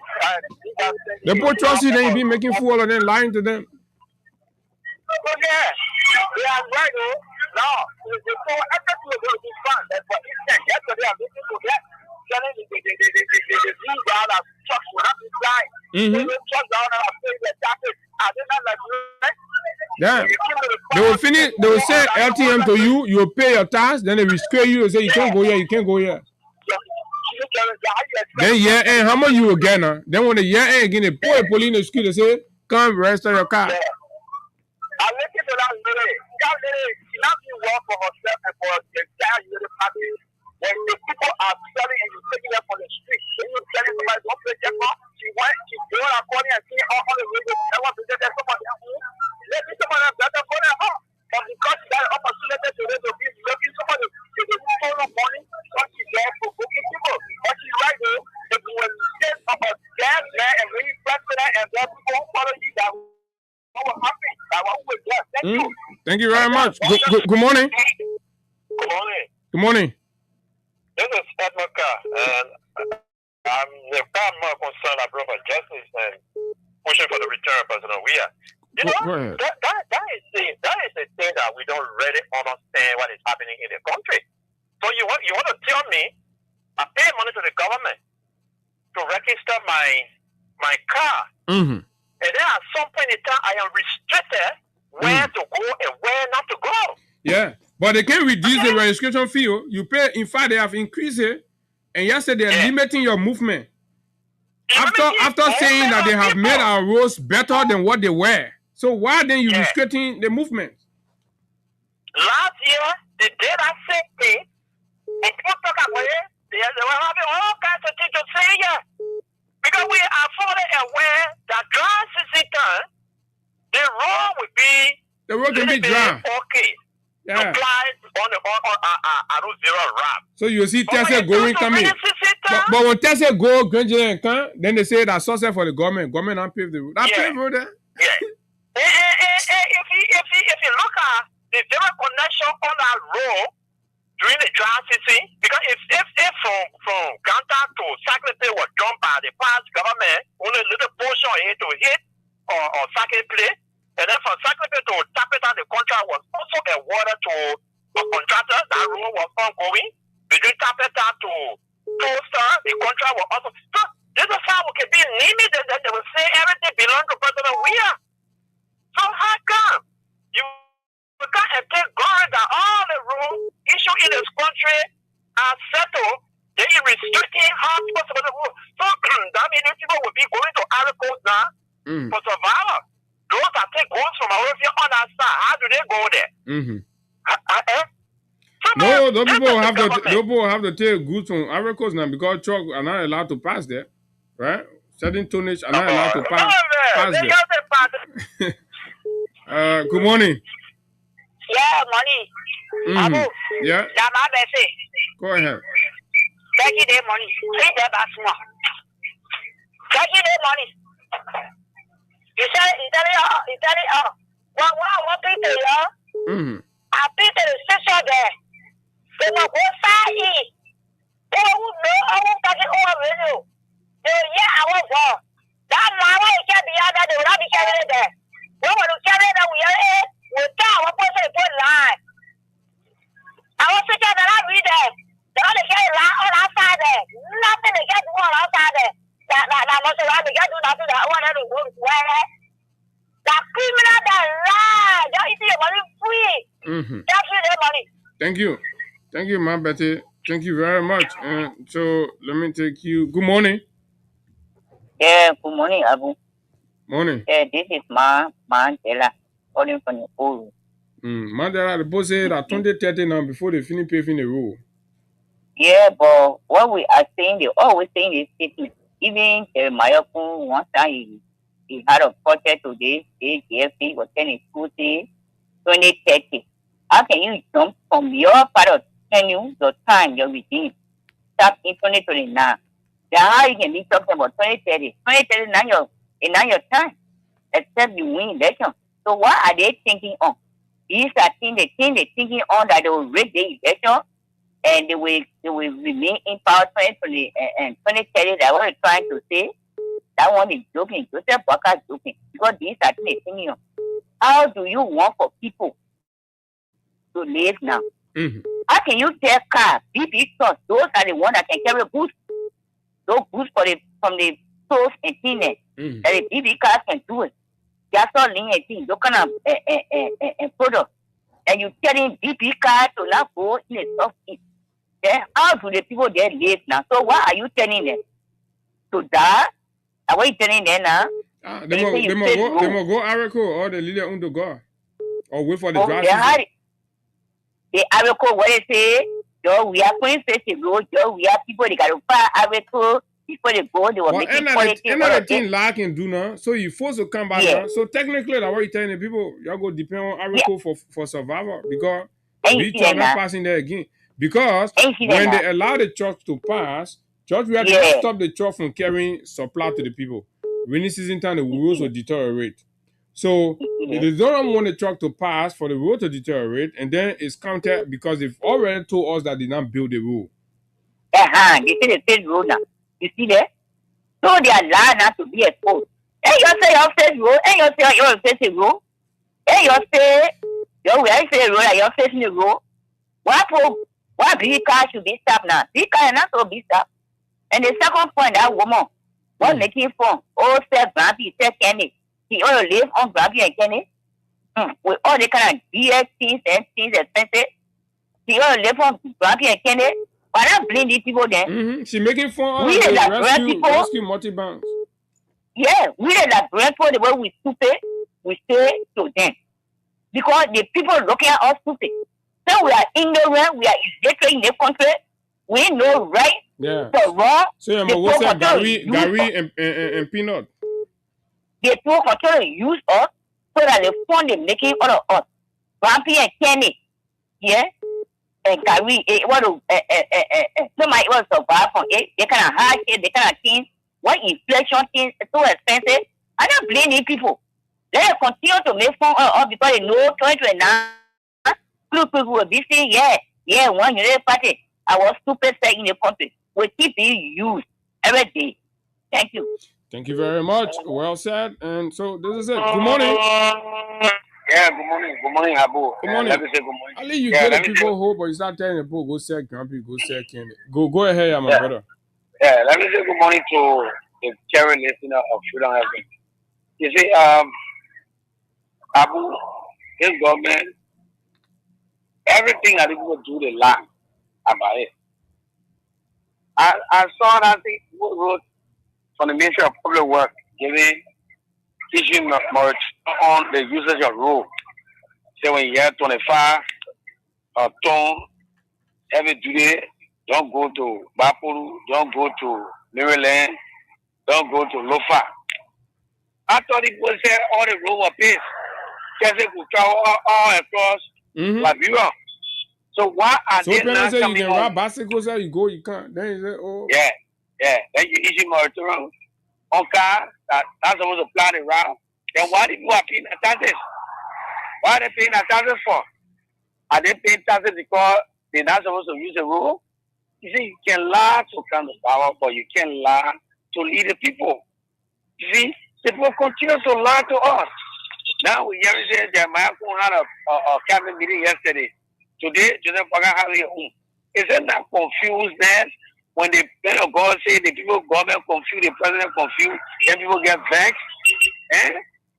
The people trust you, then you be making fool of them, lying to them. Yeah, they are right. Now, the whole effort will go to fund. That's what he said. Yesterday, I'm looking for that. Telling the blue ground of trucks will not be flying. The trucks down and I'm saying that jacket. I did not like yeah. They will finish, they will send LTM to you, you will pay your tax, then they will scare you and say you can't go here, you can't go here. Then year end, how much you will get now? Then when the year end again, they pull the police in the school, they say, come register your car. Yeah. I listen to that lady. That lady, she not doing well for herself and for the entire unit party. When the people are selling and you're taking them on the street, when you're telling somebody don't play check off, she going according and seeing all the radio. I want to get that somebody else. Let me somebody else better for that huh? But because she got an opportunity to be looking somebody to do total money, so she's there for booking people. But she's right though, if you will get a gas man and really president and then people won't follow you that way. Thank you very much. Good morning. Good morning. Good morning. This is Edmund Carr, and I'm more concerned about justice and pushing for the return of President Weah. You know, that is the thing that we don't really understand what is happening in the country. So you want to tell me I pay money to the government to register my car. Mm-hmm. And then at some point in time, I am restricted where to go and where not to go. Yeah, but they can reduce the registration fee. You pay. In fact, they have increased it, and yesterday they're limiting your movement. After saying that they have made our roads better than what they were, so why then you restricting the movement? Last year, the day that same day, and people talk about it, they were having all kinds of things to say here. Because we are fully aware that dry season time, the road will be dry. Okay. Yeah. To fly on Route 0 ramp. So you see Tesla going coming. But when Tesla go gradually and come, then they say that's success for the government. Government not pave the road. That pave road there. Yeah. If you look at the zero connection on that road during the dry season, because if from Ganta to Sacramento was done by the past government, only a little portion here to hit or Sacramento, and then from Sacramento to Tapeta, the contract was also awarded to a contractor. That road was ongoing. Between Tapeta to Toaster, the contract was also. So this is how we can be limited, that they will say everything belongs to President Weah. So how come you can't take God that all the rules issued in this country are settled? Then you restricting how people to the rule. So that means people will be going to articles now for survival. Those that take goods from our on our side, how do they go there? Mm-hmm. No, those people have to take goods from Aricos now because trucks are not allowed to pass there, right? Certain tonnage are not allowed to pass there. Good morning. Yeah, money. Mm-hmm. Yeah. Go ahead. Take you the money. Take the back small. Take you the money. You say Italy, what people here? Mm-hmm. I think the station there. They will go side east. They will know I won't take it over with you. I won't go. That mama is can't be out there, they will not be carrying there. When we carry that we are we can't what person put line. I was thinking that I read there. They only carry line on outside there. Nothing they get to go on outside there. That must have to get to nothing that one to go where that criminal that lie. Don't you see your money free? Mm-hmm. That's their money. Thank you, my Betty. Thank you very much. So let me take you. Good morning. Yeah, good morning, Abu. Morning. Yeah, this is Mandela calling from the old. Mandela, the boss said that 2030 now before they finish paving the road. Yeah, but what we are saying, they always saying this statement. Even Mayokun, one time he had a project today, AGFC was telling school say 2030. How can you jump from your part of tenure, your time, your regime, start in 2029? Then how you can be talking about 2030? 2030 not your time, except you win election. So what are they thinking on? These are things they're thinking on that they will rig the election and they will remain in power 2020 and 2030. That's what they're trying to say. That one is joking. Joseph Walker is joking. Because these are things they're thinking on. How do you want for people to live now? Mm-hmm. How can you tell cars, big trucks, those are the ones that can carry goods? Those goods from the stores and things that the big cars can do it. That's all linear things, those kind of products. And you telling big cars to not go in the soft heat. Then how do the people there live now? So what are you telling them? To die? Are we telling them now? They must go Arico or the leader on the go. Or wait for the draft. The Arico, what they say, Joe, we are going to the road, Joe, we are people, they got to fire Arico, before they go, they were making politics. Another thing like can do now, so you're forced to come back now. So technically, that's what you're telling the people, y'all go depend on Arico for survival, because we are not passing there again. Because when they allow the trucks to pass, we have to stop the truck from carrying supply to the people. Rainy season time, the roads will deteriorate. So they don't want the truck to pass for the road to deteriorate, and then it's counted because they've already told us that they not build the road. They say the same road now. You see that? So they are allowed not to be exposed. And you say your face road, and you say your face road, and you say your face road, and you're facing the road. Why big car should be stopped now? Big car not so be stopped. And the second point, that woman was making fun. Oh, said Grampi, said Kenny. He ought to live on Grampi and Kenny. With all the kind of DSTs and things expensive. He ought to live on Grampi and Kenny. Why not blame these people then? She making fun of We the like rescue multi-banks. Yeah, we like grateful the way we stupid, we say to them. Because the people looking at us stupid. So we are ignorant, we are illiterate in the country. We know right for wrong. So what's that? Gary and Peanut. They people control and use us so that they fund the making out of us. Grampi and Kenny, yeah, and Gary, somebody was survive from it. They kind of hard shit, they kind of things. What inflation things is so expensive. I don't blame these people. Let them continue to make fun of us because they know 2029 people will be saying, yeah, one United Party. Our stupid say in the country will keep being used every day. Thank you. Thank you very much. Well said. And so this is it. Good morning. Yeah, good morning. Good morning, Abu. Good morning. Let me say good morning. I let you get the people hope, but you start telling the people go sell Grampi, go sell Kenny. Go ahead, my brother. Yeah, let me say good morning to the caring listener of Freedom FM. You see, Abu, this government, everything that people do, they lie about it. I saw that thing wrote from the Ministry of Public Works teaching on the usage of road. Say when you have 25 ton every day, don't go to Bapuru, don't go to Maryland, don't go to Lofa. I thought it was all the road were paved. Just they could travel all across Liberia. So why are they not coming you can ride bicycles there, you go, you can't. Then you say, oh. Yeah. Then you issue moratorium on cars that's supposed to plan the route. Then why do people are paying the taxes? Why are they paying the taxes for? Are they paying taxes because they're not supposed to use the road? You see, you can lie to come to power, but you can't lie to lead the people. You see, the people continue to lie to us. Now we hear that Jeremiah had a cabinet meeting yesterday. Today, Joseph Baga had a home. Isn't that confusedness when the men of God say the people government confused, the president confused, then people get vexed?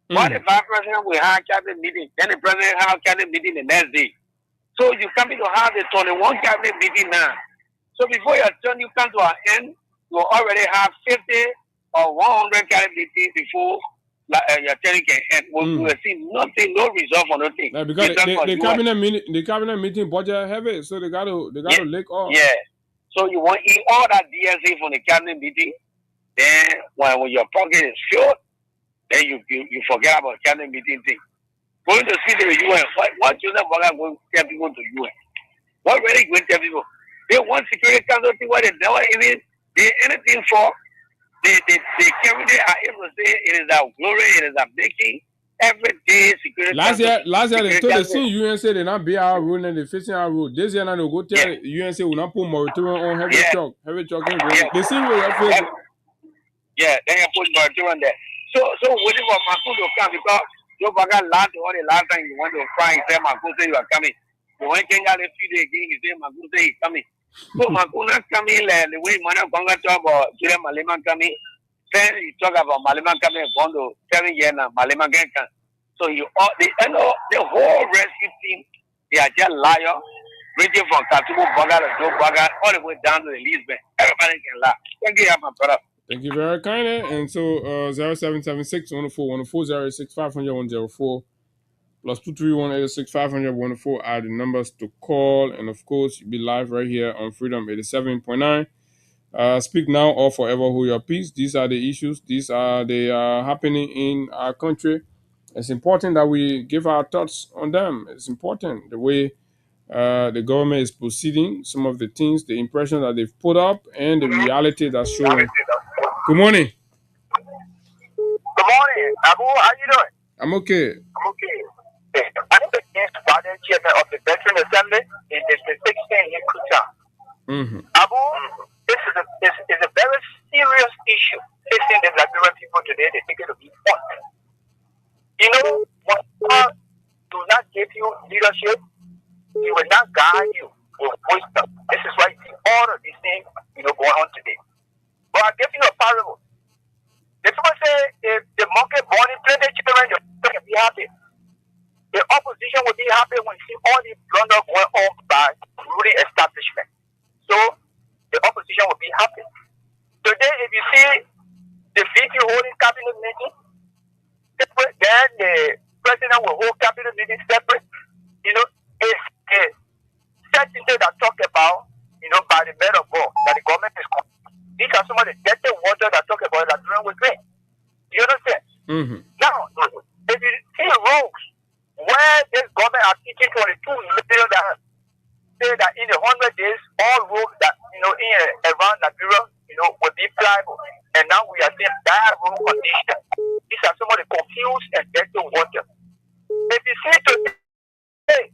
Why the vice president will have cabinet meeting, then the president have cabinet meeting the next day? So you coming to have the 21 cabinet meeting now. So before your turn, you come to an end, you already have 50 or 100 cabinet meetings before your turn can end. We will see nothing, no result for nothing. Yeah, because the cabinet meeting budget heavy, so they got to lick off. Yeah. So you want to eat all that DSA from the cabinet meeting, then when your pocket is filled, then you forget about cabinet meeting thing. Going to see the UN, what Joseph Boga going to tell people to UN? What really going to tell people? They want security council thing where they never even did anything for. The candidate are able to say it is our glory, it is our making. Every day security last year they told the same UN say they not be our road and they facing our road. This year now they go tell UN say we not put moratorium on heavy truck. They see where you're facing. Yeah, then you put moratorium there. So waiting for Makun to come because Joe Baga lied to all the last time you went to cry, he said Makun say you are coming. You went Kenya a few days again, he said Makun say he's coming. So Makun not coming like the way Mana Konga talk about Julian Malema coming. Then you talk about Malema coming going to 7 years now, Malema can. So the whole rescue team, they are just liars, ranging from Katubu Baga to Joe Baga all the way down to the Lisbon. Everybody can lie. Thank you, my brother. Thank you very kindly. And so 0776 104 104 06 500 104 plus 231 86 500 104 are the numbers to call. And of course, you'll be live right here on Freedom 87.9. Speak now or forever hold your peace. These are the issues. These are the happening in our country. It's important that we give our thoughts on them. It's important the way the government is proceeding, some of the things, the impression that they've put up, and the reality that's showing. Good morning. Good morning, Abu. How you doing? I'm okay. I'm the chairman of the Veteran Assembly in District 16 in Kuta. Abu, this is a very serious issue facing the Liberian people today. They think it will be fun. You know, when God do not give you leadership, He will not guide you with wisdom. This is why you see all of these things going on today. see the VP holding cabinet meeting separate, then the president will hold cabinet meeting separate. It's a certain thing that talk about, by the men of God, that the government is coming. These are some of the dirty water that talk about that during we drink. You understand? Mm-hmm. Now, if you see rules where this government are teaching $22 million say that in 100 days, all roads that, in around Nigeria, will be pliable. And now we are seeing bad road conditions. These are some of the confused and dirty water. If you see today,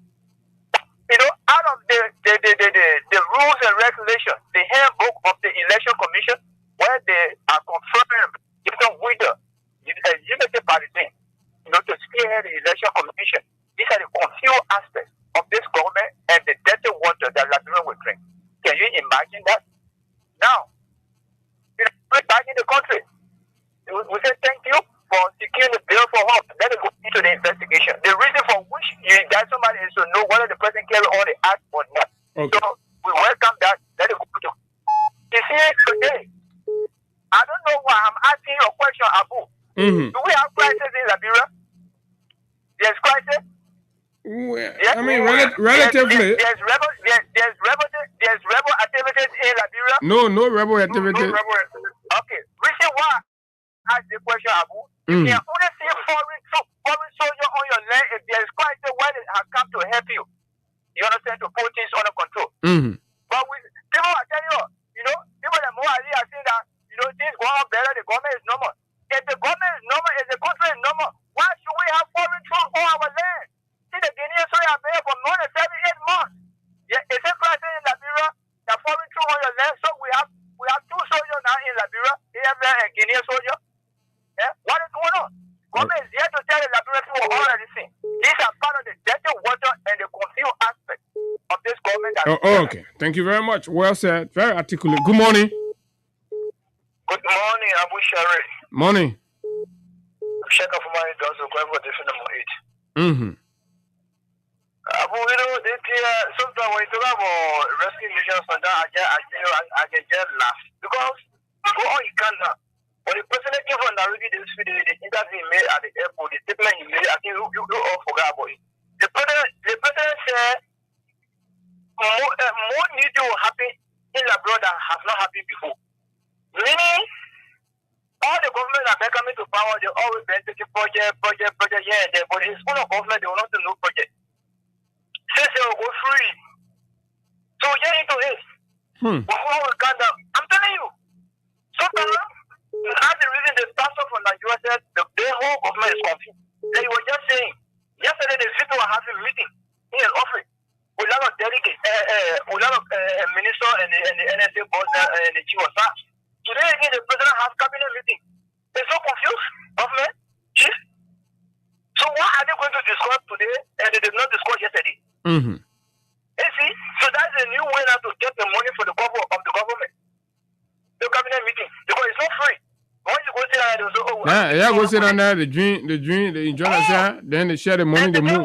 out of the rules and regulations, the handbook of the election commission, where they are confirmed different window, unity party thing, to spearhead the election commission. These are the confused aspects of this government and the dirty water that Liberia will drink. Can you imagine that? Now, we're back in the country. We say thank you for securing the bill for hope. Let us go into the investigation. The reason for which you indict somebody is to know whether the person carry on the act or not. Okay. So we welcome that. Let us go to. You see, today, I don't know why I'm asking you a question, Abu. Mm-hmm. Do we have crisis in Liberia? There's crisis. Well, Yes, I mean, relatively. There's rebel activities in Liberia. No rebel activity. Okay. Reason why I ask the question, Abu. You can only see foreign soldiers on your land if there's crisis where they have come to help you. You understand? To put things under control. Mm-hmm. But people are telling you, people that more are saying that, things go on better, the government is normal. If the government is normal, if the country is normal, why should we have foreign troops on our land? See, the Guinean soldiers are there for more than 7-8 months. Yeah, is it crisis in Liberia? The foreign troops on your land, so we have 2 soldiers now in Liberia, AFL and Guinean soldiers. Yeah, what is going on? Government is here to tell the Liberian people all of these things. These are part of the dirty water and the confused aspect of this government. Okay. Thank you very much. Well said. Very articulate. Good morning. Good morning, Abu Shari. Morning. Check out for my dogs or go for different number 8. Mm-hmm. Abu, sometimes when you talk about rescue missions and that, I get laugh. Because go on, you can't now. When the president came from Nairobi this video, the interview he made at the airport, the statement he made, I think you all forgot about it. The president said more need to happen in Liberia than has not happened before. Meaning, all the government that are coming to power, they always been taking project here and there, but in school of government, they will not do no project. Since they will go free. So get into it. Before we calm down, I'm telling you, sometimes, that's the reason the pastor from Nigeria said the whole government is confused. They were just saying, yesterday the people were having a meeting in an office with a lot of delegates, with a lot of ministers and the NSA boss and the chief of staff. Today again, the president has cabinet meeting. They're so confused, government, chief. So what are they going to discuss today and they did not discuss yesterday? Mm-hmm. You see, so that's a new way now to get the money for the government of the government. The cabinet meeting, because it's not free. Once you go sit down, they'll say, yeah, go sit down there, they enjoy themselves, then they share the money, they move.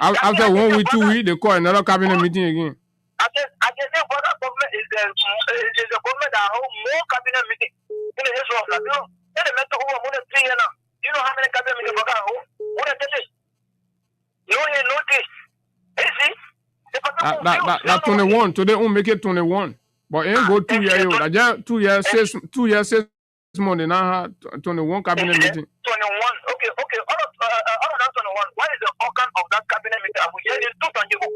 After 1 week, 2 weeks, they call another cabinet meeting again. I can say what government is the government that holds more cabinet meeting in the history of Liberia. They met over more than 3 years now. You know how many cabinet meetings they hold? More than 10 years. No year, no day. You see? That 21, today won't make it 21. But it ain't go 2 years. I just 2 years, 6 months, and now 21 cabinet meeting. 21, okay. All of that 21, what is the organ of that cabinet meeting? I will hear it too tangible.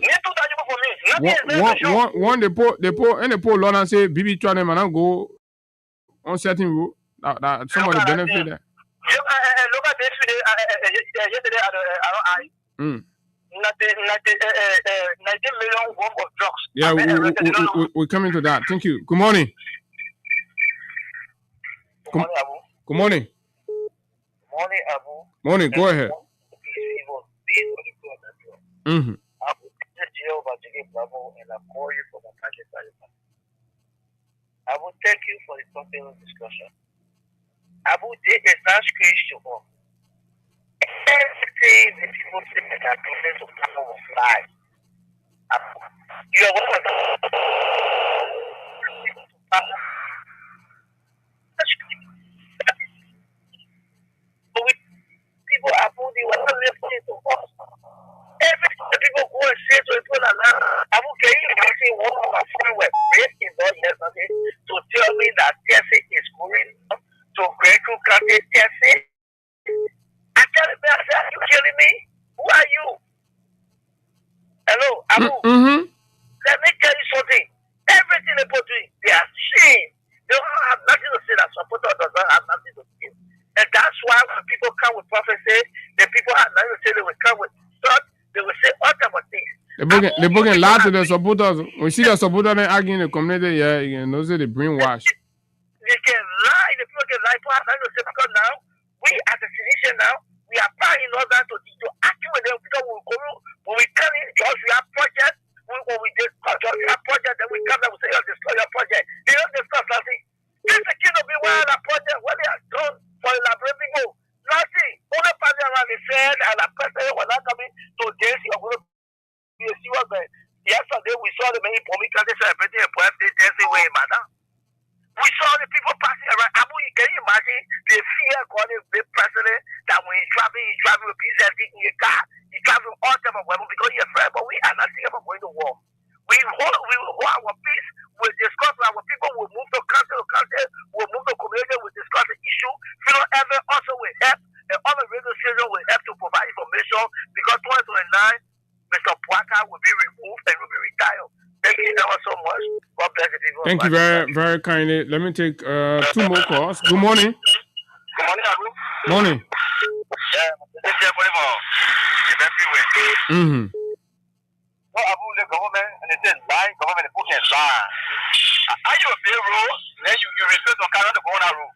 It's too tangible for me. One they put law and say, BB try them and go on certain rule. That somebody benefit there. Look at this yesterday at RI. 19 million worth of drugs. Yeah, we're coming to that. Thank you. Good morning. Good morning, Abu. Good morning. Morning, Abu. Morning, go ahead. Mm-hmm. Abu, this is Jehovah to give Bravo, and I call you for my packet. I will thank you for the popular discussion. Abu, this is not Christian. Everything the people say that are doing to come of life. You are one of the book and lie to the supporters. We see the supporters arguing in the community, yeah, you know, they brainwash. They can lie, the people can lie because now, we as a physician now, we are trying in order to argue with them because when we come in, because we have projects, when we did we have projects, then we come and we say, destroy your project. They don't discuss nothing. This is the kingdom be well a project, what they have done for elaborate people. Nothing. Only person around the said, and the president was not coming to this, you're going to be a serious man. Yesterday, we saw the many political celebrating a birthday dancing way, madam. We saw the people passing around. Abu, can you imagine the fear calling the president that when he's traveling with his in your car, he's traveling all time of weapons because he's afraid, but we are not thinking about going to war. We will hold our peace, we'll discuss our people, we'll move to country, we'll move to community, we'll discuss the issue. Philo Evan also will help, and all the radio stations will help to provide information because 2029, Mr. Puaka will be removed and will be retired. Thank you so much. God bless you. Thank you very, very kindly. Let me take 2 more calls. Good morning. Good morning, Abu. Morning. Yeah, this is for Mm-hmm. Well, Abu, the government, and it says lie, government is putting a lie. Are you a big rule? Then you respect the current corner rule.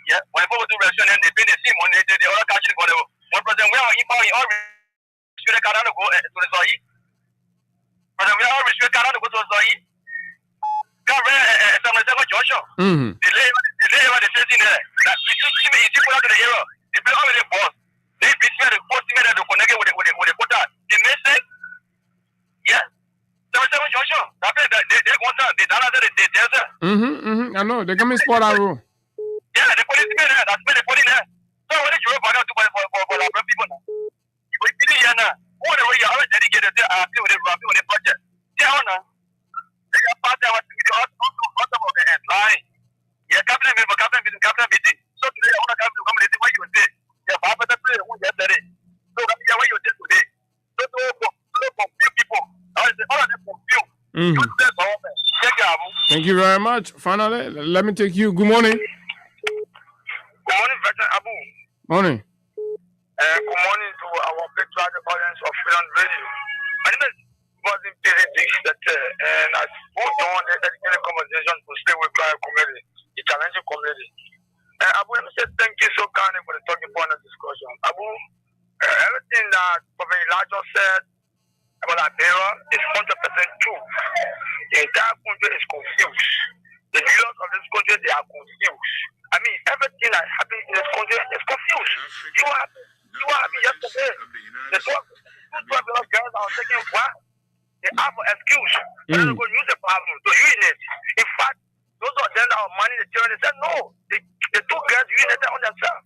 Yeah, when people do restaurant, they pay the same money, they all catch it for the one person. We are in all should the current go to the soil. But we are restricted current go to the soil. Joshua. Mm-hmm. The labor the same thing there. That we should see me people out of the hero. They play over the boss. They beat me the boss me to connect with the quota. The message. Yeah. Joshua. They want that. They done that. They desert. I know. They come in spot our rule. Yeah, the police there. That's me the police there. So when you go back to for our people now. You will be here now. All the way you are dedicated to with the project. Yeah, now. They are part of what we do. Line. Yeah, cabinet meeting. So today I want to come to community where you say, yeah, Papa, that's where you did it. So that's where you did today. So to confuse people. All of them confused. Thank you very much. Finally, let me take you. Good morning. Good morning, Veteran Abu. Morning. Good morning to our patriotic audience of Freedom Radio. My name is Gordon Perry, and I moved on the educated conversation to stay with our community, the challenging community. Abu, let me say thank you so kindly for the talking point of discussion. Abu, everything that Prophet Elijah said about Liberia is 100% true. The entire country is confused. The leaders of this country, they are confused. I mean, everything that happened in this country is confused. You were happy yesterday. The 12 girls are taking what? They have an excuse. They're not going to use the problem to urinate. In fact, those of them that are money the children, they said no. The 2 girls urinated on themselves.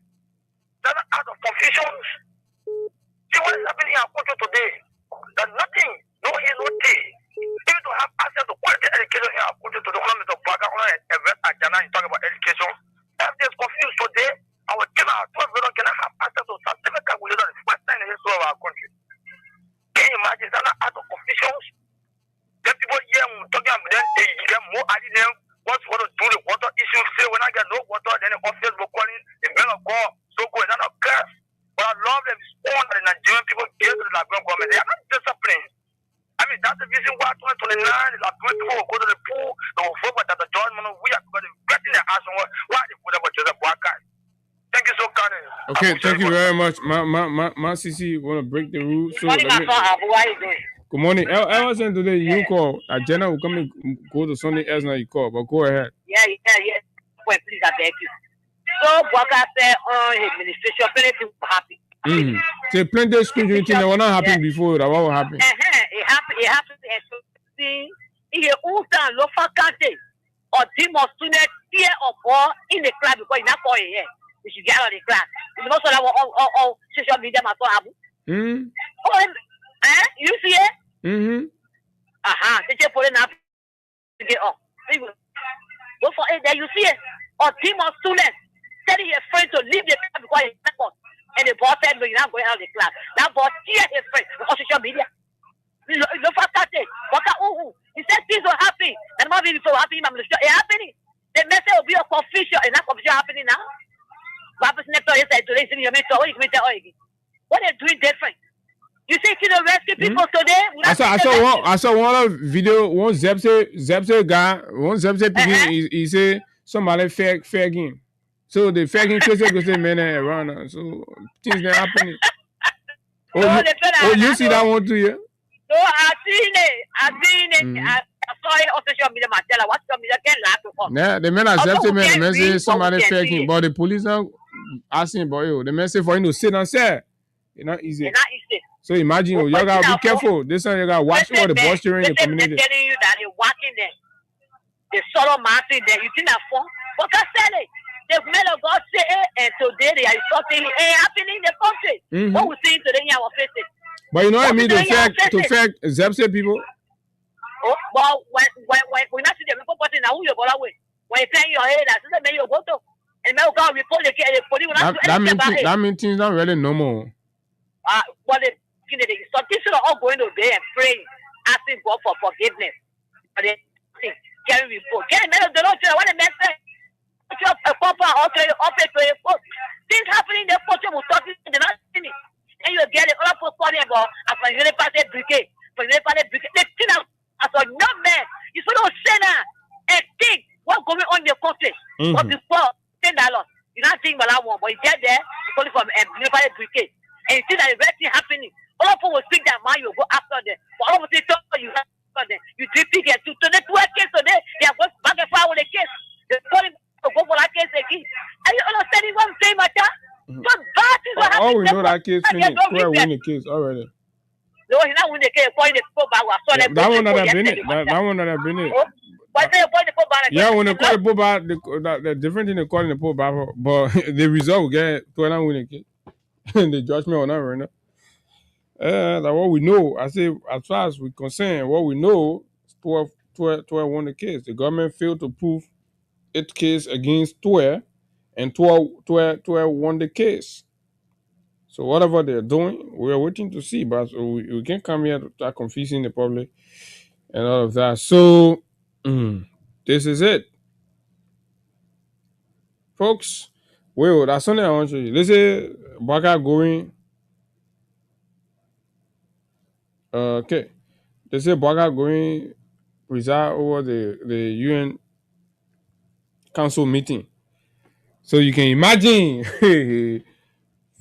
They're not out of confusion. See what is happening in our country today? There's nothing. No here, no day. Even to have access to quality education in our country today, one of the background and talk about education. Everything is confused today. Our children, our 12 children cannot have access to certificate we do the first time in the history of our country. Can you imagine that out of confusions? Then people here talking about them, they get more ideas. What's going to do the water issue? Say when I get no water, then the officers will call in the men of God. So good, that's not curse. But I love them spawn that the Nigerian people give to the Liberian government. They are not disciplined. I mean, that's the reason why 2029 is like 20 people will go to the pool, they will vote with the judgment. We are going to get in their ass on why they put up with Joseph Boakai. Thank you so kindly. Okay, thank you very much. My CC want to break the rules. So Good morning, my son. How are you doing? good morning. I was saying today you call. Jenna will come and go to Sunday else now you call, but go ahead. Yeah. Well, please, I beg you. So, Boakai said on his administration, plenty people happy. So plenty of school unity that were not happening before. That what will happen? It happened. See, in the Ulsan local country, or team of students fear of war in the class because it's not for here. We should get out of the class. It's not so that all social media must have. You see it? They just put it up to get off. Go for it. There you see it. Or team of students telling your friend to leave the class because it's not. And the boss said, no, you're not going out of the class. That boss tear his friend on social media. Look for that day. He said things are happy. And I'm not really so happy. It's happening. The message will be a confusion. And that confusion happening now. What happens next door? He said, today, you're mentor. What are you doing different? You think you know rescue people today? I saw one video. One Zepse guy. One Zepse picking. He say somebody fair game. So the fair game case go say man around. So things that happening. You see that one too, yeah? No, I seen it. I saw it on social media. Marcella, what's social media? Can't laugh. Yeah, the man accepted man. The man say somebody fair game, but the police now asking about you. The man say for you to sit and say, it's not easy. So imagine you gotta be careful. This time you gotta watch all the posturing in the community. They're telling you that they're watching them. They solo massing them. You think that fun? But I said it. The men of God say and today they are something happening in the country. What we see today in our faces. But you know what I mean? To fact Zepse people. Oh, well, when we not see the people putting now who you go away. When you turn your head, that's the man you go to. And now go report the police will not do anything. That means things not really normal. What the so things are all going to there and praying, asking God for forgiveness. But then carry report. Get a man of the Lord, what a man say. Things happening in the country will talk to the not see. And you get it all for funny about as a university brigade. For university brigade, they think as a young man, you should not say that and think what's going on in the country. But before $10, you not think about that one, but you get there, you call it from university brigade. And you see that the best thing happening. All of them will speak that man, you go after them. But all of them talk you after them. You repeat it to the 2 case today. They are going back and forth with the case. They call him to go for that case again. Are you understanding what I'm saying, Macha? So that is what happened. Oh, we know that case finished. Where win the case already. No, he's not winning the case. That one that have been it. That one that have been it. Yeah, when they call the Pope back, the different thing they call the Pope back, but the result will get to not win the case. The judgment or not right now. That's what we know. I say, as far as we're concerned, what we know, 12 won the case. The government failed to prove its case against 12, and 12 won the case. So whatever they're doing, we're waiting to see. But we can't come here to start confusing the public and all of that. So this is it, folks. Well, that's something I want to show you. Let's say Baka going. Okay. They say Baka going preside over the UN Council meeting. So you can imagine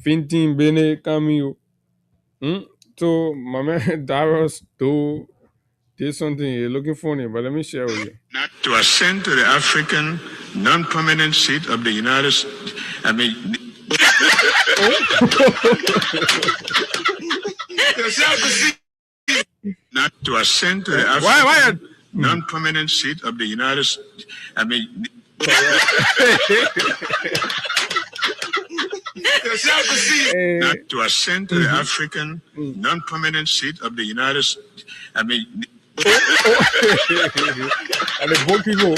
Fintin Bene Camille. So my man Darius did something looking funny, but let me share with you. Not to ascend to the African non-permanent seat of the United States. I mean, not to ascend to the African non-permanent seat of the United States. I mean, not to ascend to the African non-permanent seat of the United States. I mean, and the both people.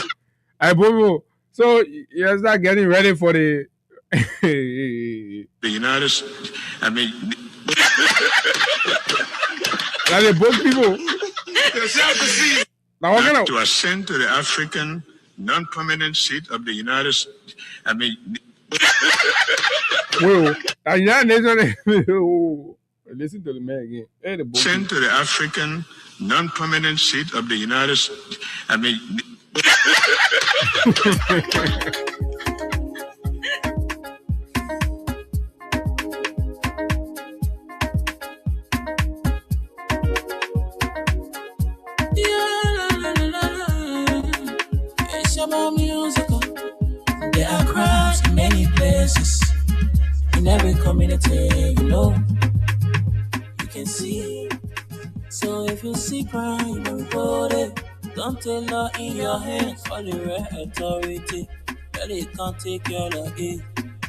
So you start getting ready for the United States. I mean, like the both people. Not to ascend to the African non-permanent seat of the United States. I mean, well, the United Nations. Listen to the man again. Hey, ascend to the African non-permanent seat of the United States. I mean. There are crowds in many places, in every community, you know, you can see. So if you see crime, you don't report it. Don't take law in your hands, for the right authority. Really can't take care of it.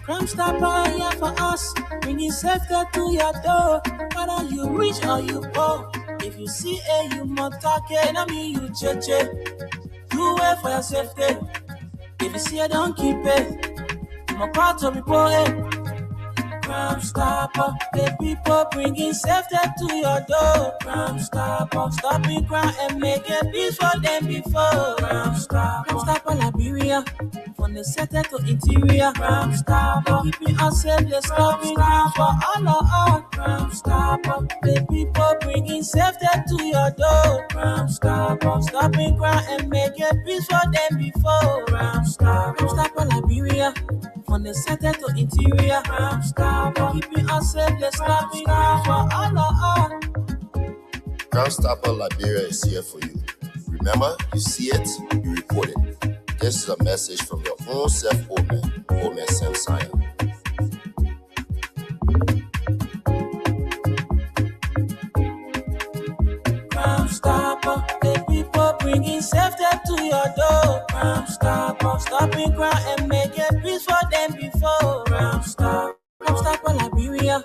Crime Stopper here for us, bringing safety to your door. Whether you rich or you poor, if you see a you must target, I mean you cheche. Do it for your safety. If you see it, don't keep it. I'm a part of report it. Crime Stopper, the people bringing safety to your door. Crime Stopper, stopping crime and making peace for them before. Crime Stopper, like Liberia. From the center to interior, Crime Stopper. Keeping us safe, let's stop it for all of us. Crime Stopper. The people bringing safety to your door. Crime Stopper. Stopping crime and making peace for them before. Crime Stopper. Crime Stopper Liberia. From the center to interior, Crime Stopper. Keeping us safe, let's stop it for all of us. Crime Stopper Liberia is here for you. Remember, you see it, you report it. This is a message from your own self-omen, Omen Sam Sion. Crime Stopper, the people bringing safety to your door. Crime Stopper, stopping crime and making peace for them before. Crime Stopper Liberia.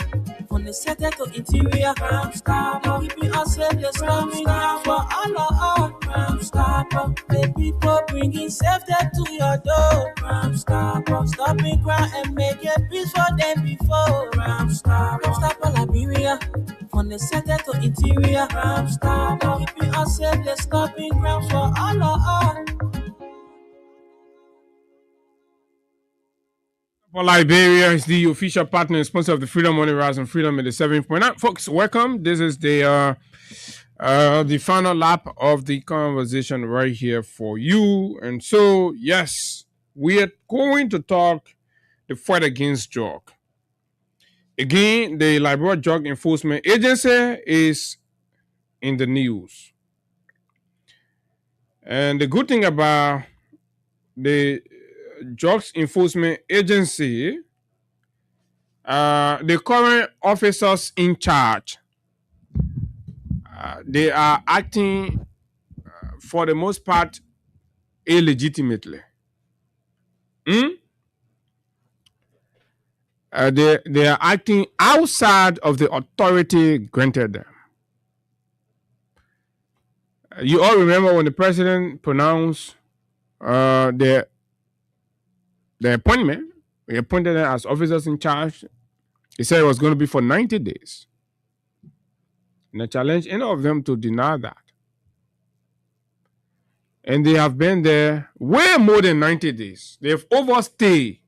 From the center to interior, Crime Stopper. Keeping us safe, let's stop it for all of us. Crime Stopper. The people bringing safety to your door. Crime Stopper. Stopping crime and making peace for them before. Crime Stopper Liberia. From the center to interior, Crime Stopper. Keeping us safe, let's stop it crime for all of us. For Liberia is the official partner and sponsor of the Freedom Money Rising Freedom in the 7.9. Folks, welcome. This is the final lap of the conversation right here for you. And so, yes, we are going to talk the fight against drug. Again, the Liberia Drug Enforcement Agency is in the news. And the good thing about the Drugs Enforcement Agency, the current officers in charge, they are acting for the most part illegitimately. They are acting outside of the authority granted them. You all remember when the president pronounced the appointment, he appointed them as officers in charge. He said it was going to be for 90 days. And I challenge any of them to deny that. And they have been there way more than 90 days. They have overstayed.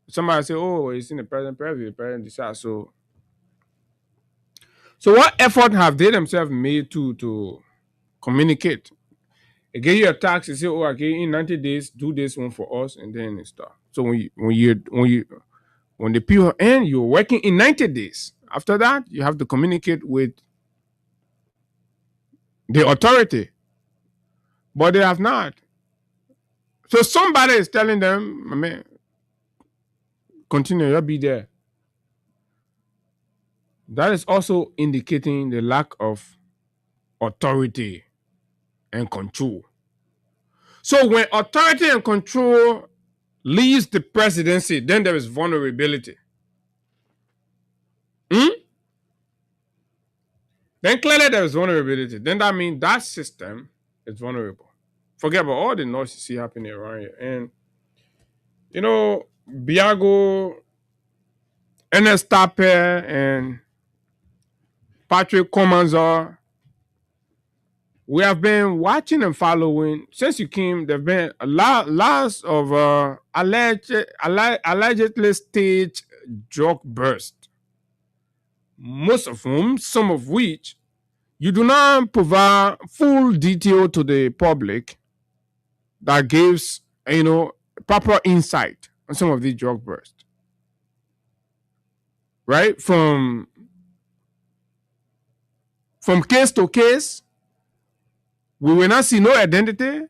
Somebody say, oh, it's in the president preview, the president decides. So what effort have they themselves made to communicate? They give you a tax, they say, oh, okay, in 90 days, do this one for us, and then it's done. So when the people end, you're working in 90 days. After that, you have to communicate with the authority. But they have not. So somebody is telling them, man, continue, you'll be there. That is also indicating the lack of authority and control. So when authority and control leaves the presidency, then there is vulnerability. Then clearly there is vulnerability. Then that means that system is vulnerable. Forget about all the noise you see happening around here. And, you know, Biago, Ernest Tappe, and Patrick Comanzo, we have been watching and following since you came. There have been lots of allegedly staged drug bursts, most of whom, some of which, you do not provide full detail to the public that gives, proper insight on some of these drug bursts. Right? From case to case, we will not see no identity.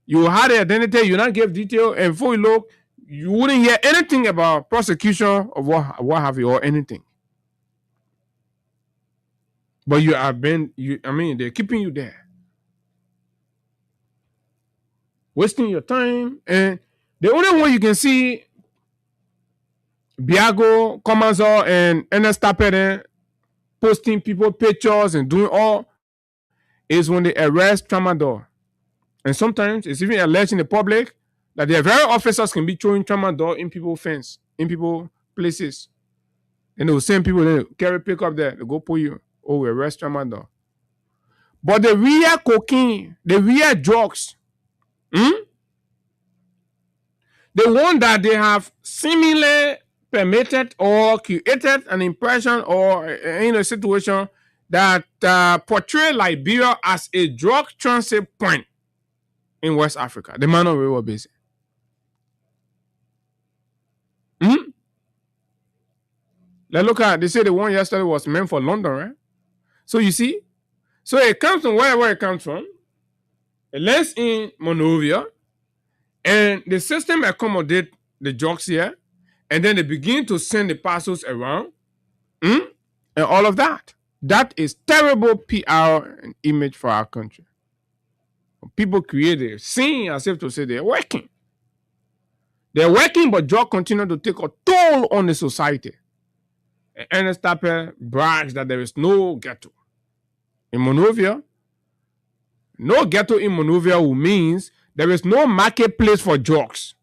You had the identity, you not give detail, and before you look, you wouldn't hear anything about prosecution of what have you or anything. But they're keeping you there. Wasting your time. And the only one you can see Biago, Comanzo, and Ernest Tappe posting people pictures and doing all is when they arrest Tramadol. And sometimes it's even alleged in the public that their very officers can be throwing Tramadol in people's fence, in people's places. And they will send people, they carry pickup there, they go pull you. Oh, we arrest Tramadol. But the real cocaine, the real drugs, The one that they have seemingly permitted or created an impression or in a situation that portray Liberia as a drug transit point in West Africa, the Mano River Basin. Let's look at, they say the one yesterday was meant for London, right? So you see, so it comes from wherever it comes from. It lands in Monrovia, and the system accommodate the drugs here, and then they begin to send the parcels around, and all of that. That is terrible PR and image for our country. People create a scene as if to say they're working. They're working, but drugs continue to take a toll on the society. And Ernest Tapper brags that there is no ghetto in Monrovia. No ghetto in Monrovia means there is no marketplace for drugs.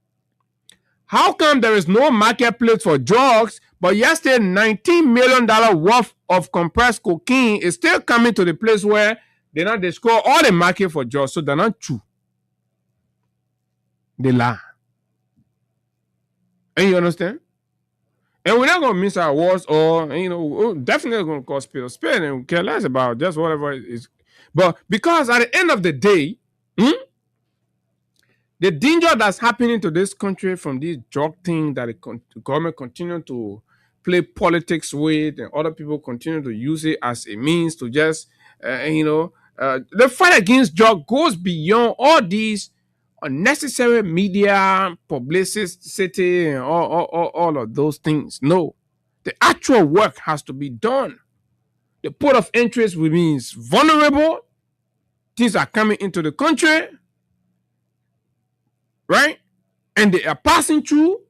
How come there is no marketplace for drugs, but yesterday $19 million worth of compressed cocaine is still coming to the place where they not destroy all the market for drugs, so they're not true. They lie. And you understand? And we're not going to miss our words, or, we're definitely going to call spill and care less about just whatever it is. But because at the end of the day, the danger that's happening to this country from this drug thing that the government continue to play politics with, and other people continue to use it as a means to just, the fight against drug goes beyond all these unnecessary media publicity and all of those things. No, the actual work has to be done. The port of interest remains vulnerable. Things are coming into the country, right? And they are passing through.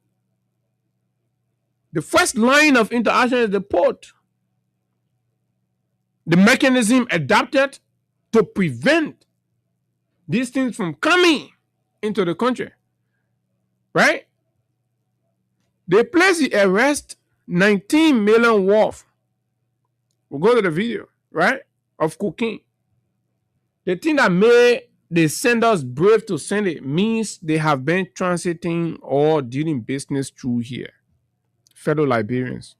The first line of interaction is the port. The mechanism adapted to prevent these things from coming into the country, right? They place the arrest 19 million worth. We'll go to the video, right? Of cocaine. The thing that made the senders brave to send it means they have been transiting or doing business through here. Fellow Liberians,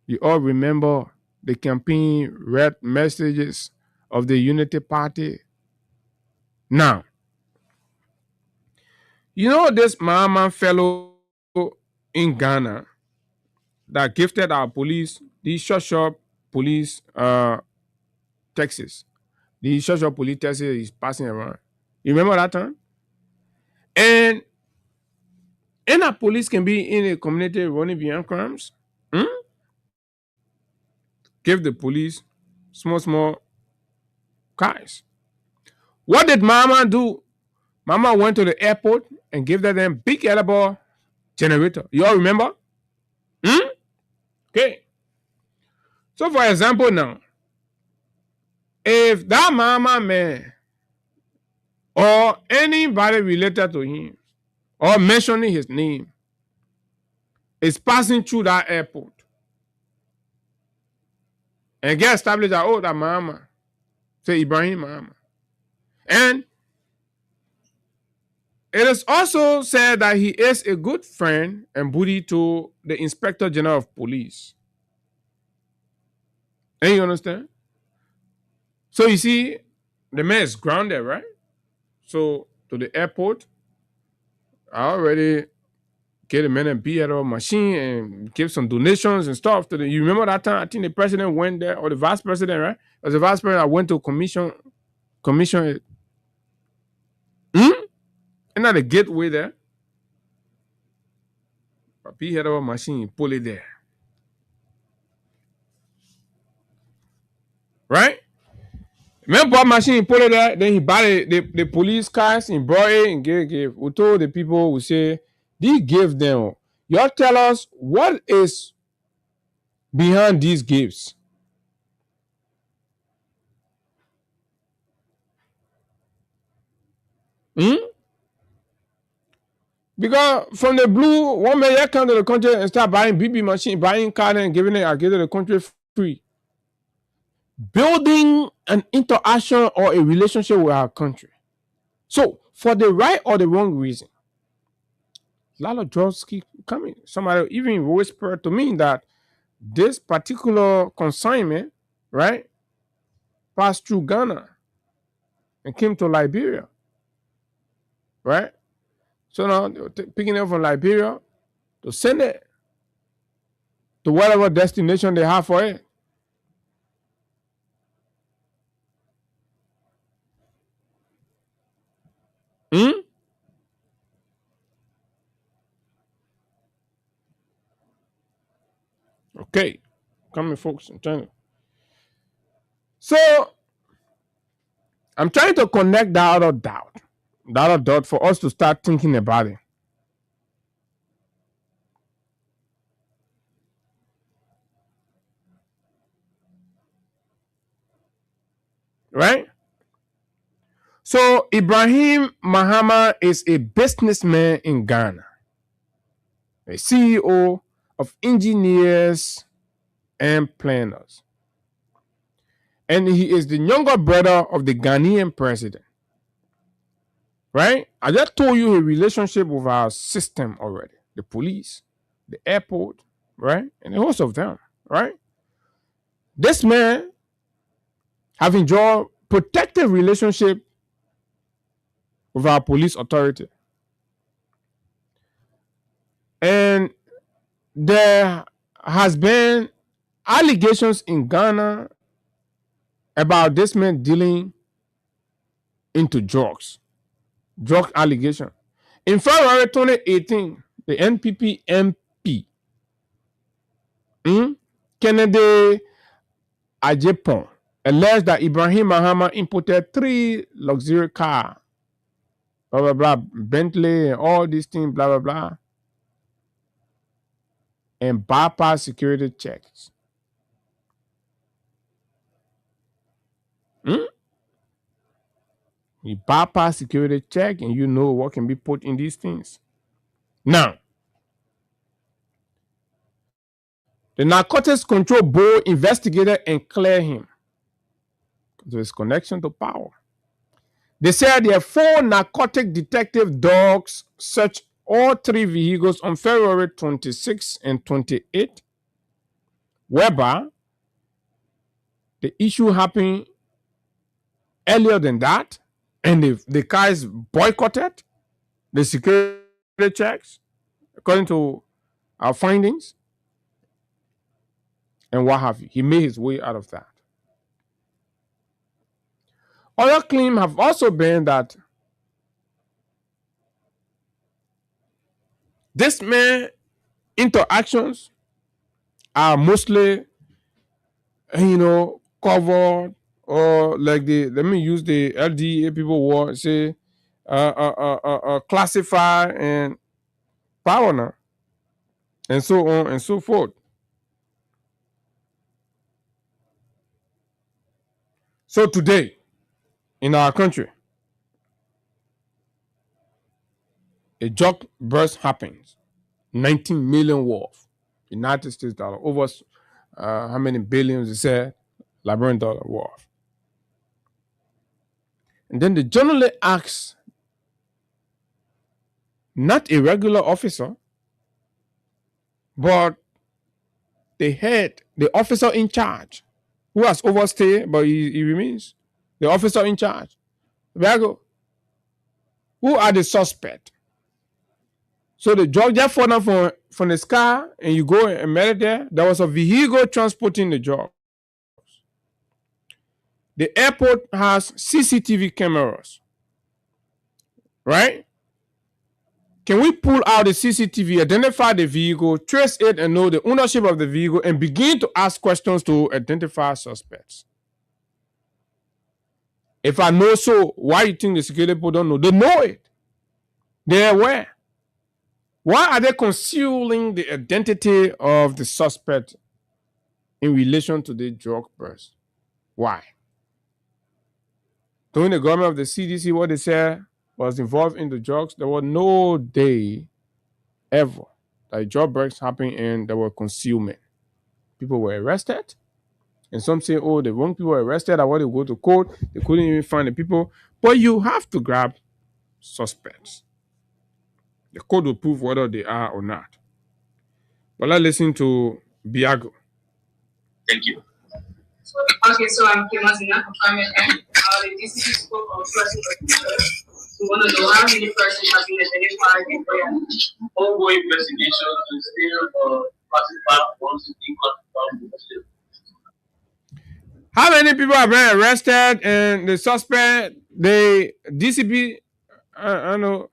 you all remember the campaign red messages of the Unity Party? Now, you know this Mahama fellow in Ghana that gifted our police, these short police Texas. The short police Texas is passing around. You remember that time? And our police can be in a community running behind crimes. Give the police small cars. What did Mama do? Mama went to the airport and gave them big edible generator. You all remember? Okay. So for example now, if that Mama man or anybody related to him or mentioning his name is passing through that airport and get established that, oh, that Mama, say Ibrahim Mama. And it is also said that he is a good friend and buddy to the Inspector General of Police. And you understand? So you see, the man is grounded, right? So to the airport, I already get the man a beer machine and give some donations and stuff to the. You remember that time? I think the president went there, or the vice president, right? It was the vice president that went to commission it. And at the gateway there, Papi had a machine, pull it there. Right? Man bought machine, pull it there, then he bought the police cars and brought it and gave. We told the people, we say, they gave them. Y'all tell us what is behind these gifts. Because from the blue, one man come to the country and start buying BB machine, buying car and giving it to the country free. Building an interaction or a relationship with our country. So, for the right or the wrong reason, A lot of drugs keep coming. Somebody even whispered to me that this particular consignment, right, passed through Ghana and came to Liberia, right? So now they're picking it up from Liberia to send it to whatever destination they have for it. Hmm? Okay. Coming, folks. So I'm trying to connect that other dot for us to start thinking about it. Right? So Ibrahim Mahama is a businessman in Ghana, a CEO of engineers and planners. And he is the younger brother of the Ghanaian president. Right? I just told you a relationship with our system already. The police, the airport, right? And the host of them, right? This man have enjoyed protective relationship with our police authority. And there has been allegations in Ghana about this man dealing into drugs. Drug allegation. In February 2018, the NPP MP, Kennedy Ajepon, alleged that Ibrahim Mahama imported 3 luxury cars, blah, blah, blah, Bentley and all these things, blah, blah, blah, and bypass security checks. You bypass security check and you know what can be put in these things. Now, the Narcotics Control Board investigated and cleared him to his connection to power. They said their 4 narcotic detective dogs searched all 3 vehicles on February 26 and 28, whereby the issue happened earlier than that, and the cars boycotted the security checks, according to our findings, and what have you. He made his way out of that. Other claims have also been that this man interactions are mostly, covered, or like let me use the LDA people word, say, classify and power, and so on and so forth. So today, in our country, a drug burst happens, 19 million worth, United States dollar, over how many billions they said, Liberian dollar worth. And then the journalist asks, not a regular officer, but the officer in charge, who has overstayed, but he remains the officer in charge. Who are the suspect? So the drug just fall down from the sky and you go and met it there. There was a vehicle transporting the drug. The airport has CCTV cameras, right? Can we pull out the CCTV, identify the vehicle, trace it, and know the ownership of the vehicle, and begin to ask questions to identify suspects? If I know so, why you think the security people don't know? They know it. They're aware. Why are they concealing the identity of the suspect in relation to the drug burst? Why? During the government of the CDC, what they said was involved in the drugs, there was no day ever that drug burst happened and there were concealment. People were arrested. And some say, oh, the wrong people were arrested. I want to go to court. They couldn't even find the people. But you have to grab suspects. The code will prove whether they are or not. But let's listen to Biago. Thank you. Okay, so I'm famous enough for climate and the DCC spoke of persons of interest. We want to know how many persons have been identified in their ongoing investigation to still classify once in classified. How many people have been arrested and the suspect, the DCP, I know,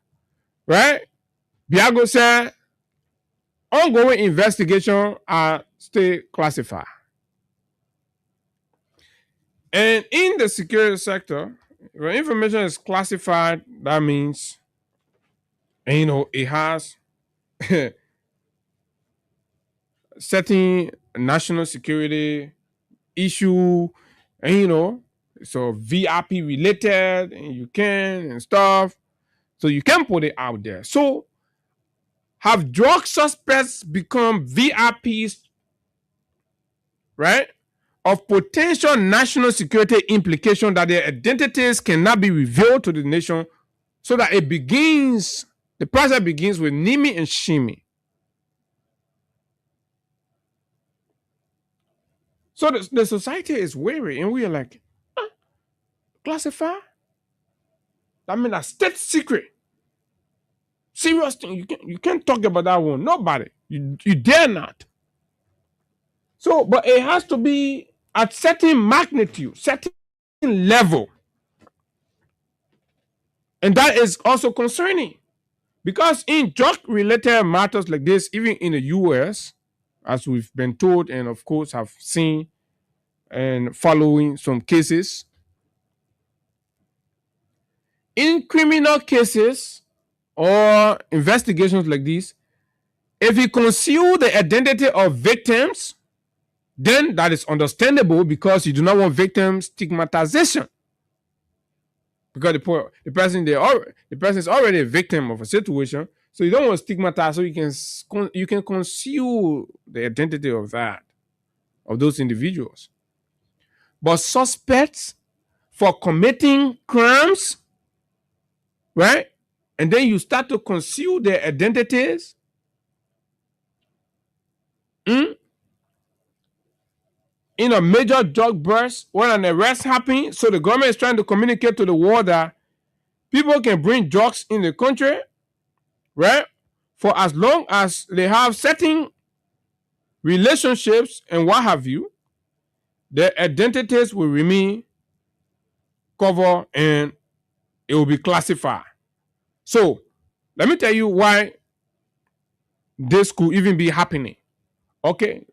right? Biago said ongoing investigation are still classified. And in the security sector, when information is classified, that means, it has certain national security issue, and so VIP related, and stuff. So you can put it out there. So have drug suspects become VIPs, right? Of potential national security implication that their identities cannot be revealed to the nation, so that the process begins with Nimi and Shimi. So the society is wary, and we are like, classify? That means a state secret. Serious thing. You can't talk about that one. Nobody. You dare not. So, but it has to be at certain magnitude, certain level. And that is also concerning. Because in drug-related matters like this, even in the US, as we've been told and of course have seen and following some cases, in criminal cases or investigations like this, if you conceal the identity of victims, then that is understandable because you do not want victim stigmatization. Because the person is already a victim of a situation, so you don't want to stigmatize, so you can conceal the identity of those individuals. But suspects for committing crimes, right? And then you start to conceal their identities. In a major drug burst, when an arrest happens, so the government is trying to communicate to the world that people can bring drugs in the country, right? For as long as they have certain relationships and what have you, their identities will remain covered and it will be classified. So, let me tell you why this could even be happening. Okay.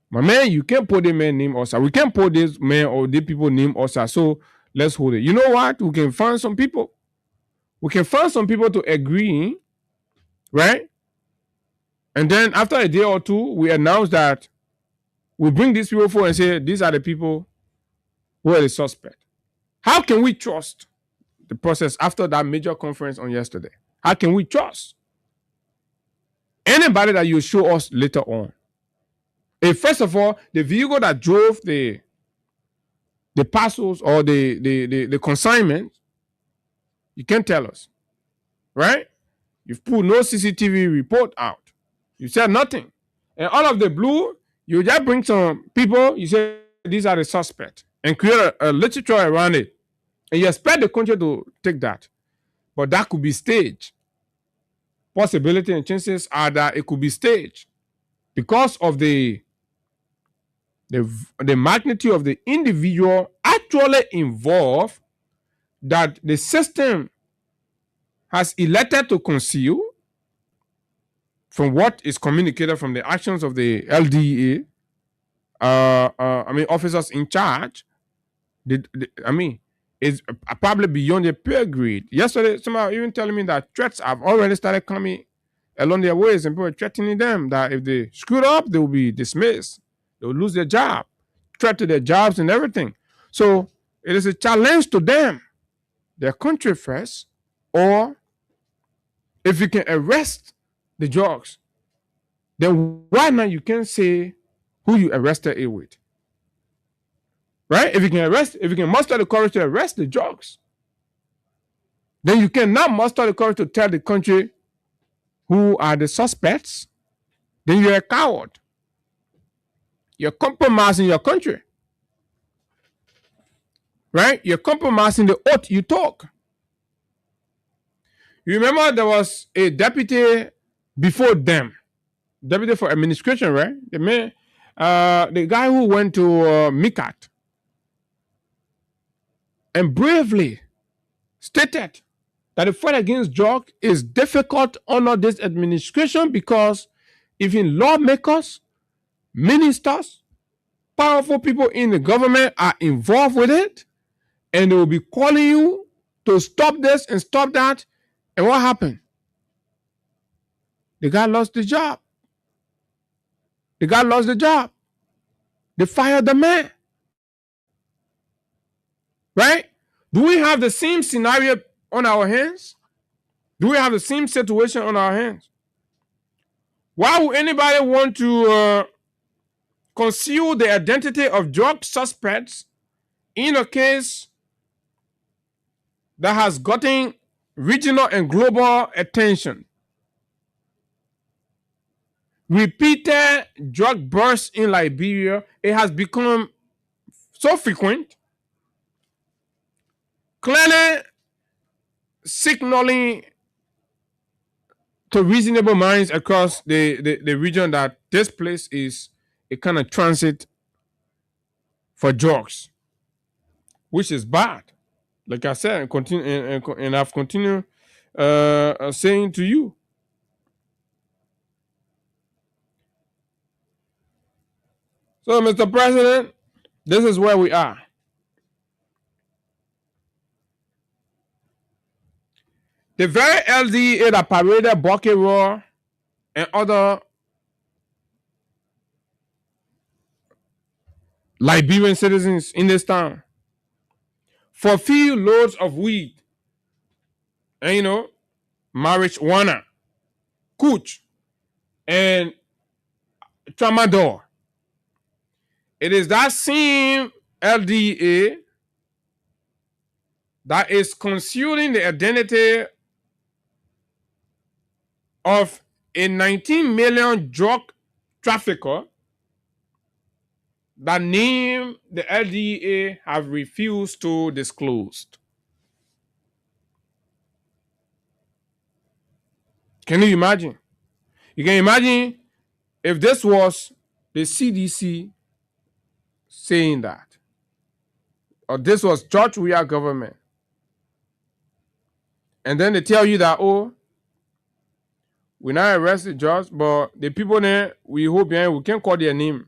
My man, you can't put the man name Osa. We can't put this man or the people name Osa. So let's hold it. You know what? We can find some people. We can find some people to agree, right? And then after a day or two, we announce that we bring these people forward and say, these are the people who are the suspect. How can we trust the process after that major conference on yesterday? How can we trust anybody that you show us later on? First of all, the vehicle that drove the parcels or the consignment, you can't tell us, right? You've put no CCTV report out. You said nothing. And all of the blue, you just bring some people, you say these are the suspects, and create a literature around it. And you expect the country to take that. But that could be staged. Possibility and chances are that it could be staged because of the magnitude of the individual actually involved that the system has elected to conceal from what is communicated from the actions of the LDA, officers in charge. Is probably beyond their pay grade. Yesterday, somebody even telling me that threats have already started coming along their ways, and people are threatening them that if they screw up, they will be dismissed. They will lose their job, threat to their jobs and everything. So it is a challenge to them, their country first, or if you can arrest the drugs, then why not you can say who you arrested it with? Right? If you can muster the courage to arrest the drugs, then you cannot muster the courage to tell the country who are the suspects, then you're a coward. You're compromising your country. Right? You're compromising the oath you took. You remember there was a deputy before them, deputy for administration, right? The man, the guy who went to MICAT and bravely stated that the fight against drug is difficult under this administration because even lawmakers, ministers, powerful people in the government are involved with it, and they will be calling you to stop this and stop that. And what happened? The guy lost the job. The guy lost the job. They fired the man. Right? Do we have the same scenario on our hands? Do we have the same situation on our hands? Why would anybody want to conceal the identity of drug suspects in a case that has gotten regional and global attention? Repeated drug bursts in Liberia, it has become so frequent, clearly signaling to reasonable minds across the region that this place is a kind of transit for drugs, which is bad. Like I said, and I've continued saying to you. So, Mr. President, this is where we are. The very LDA that paraded Bucky Raw and other Liberian citizens in this town for few loads of weed and, marijuana, cooch, and tramadol. It is that same LDA that is concealing the identity of a 19 million drug trafficker that name the LDA have refused to disclose. Can you imagine? You can imagine if this was the CDC saying that, or this was George Weah government, and then they tell you that, oh, we not arrested George, but the people there, we hope we can't call their name.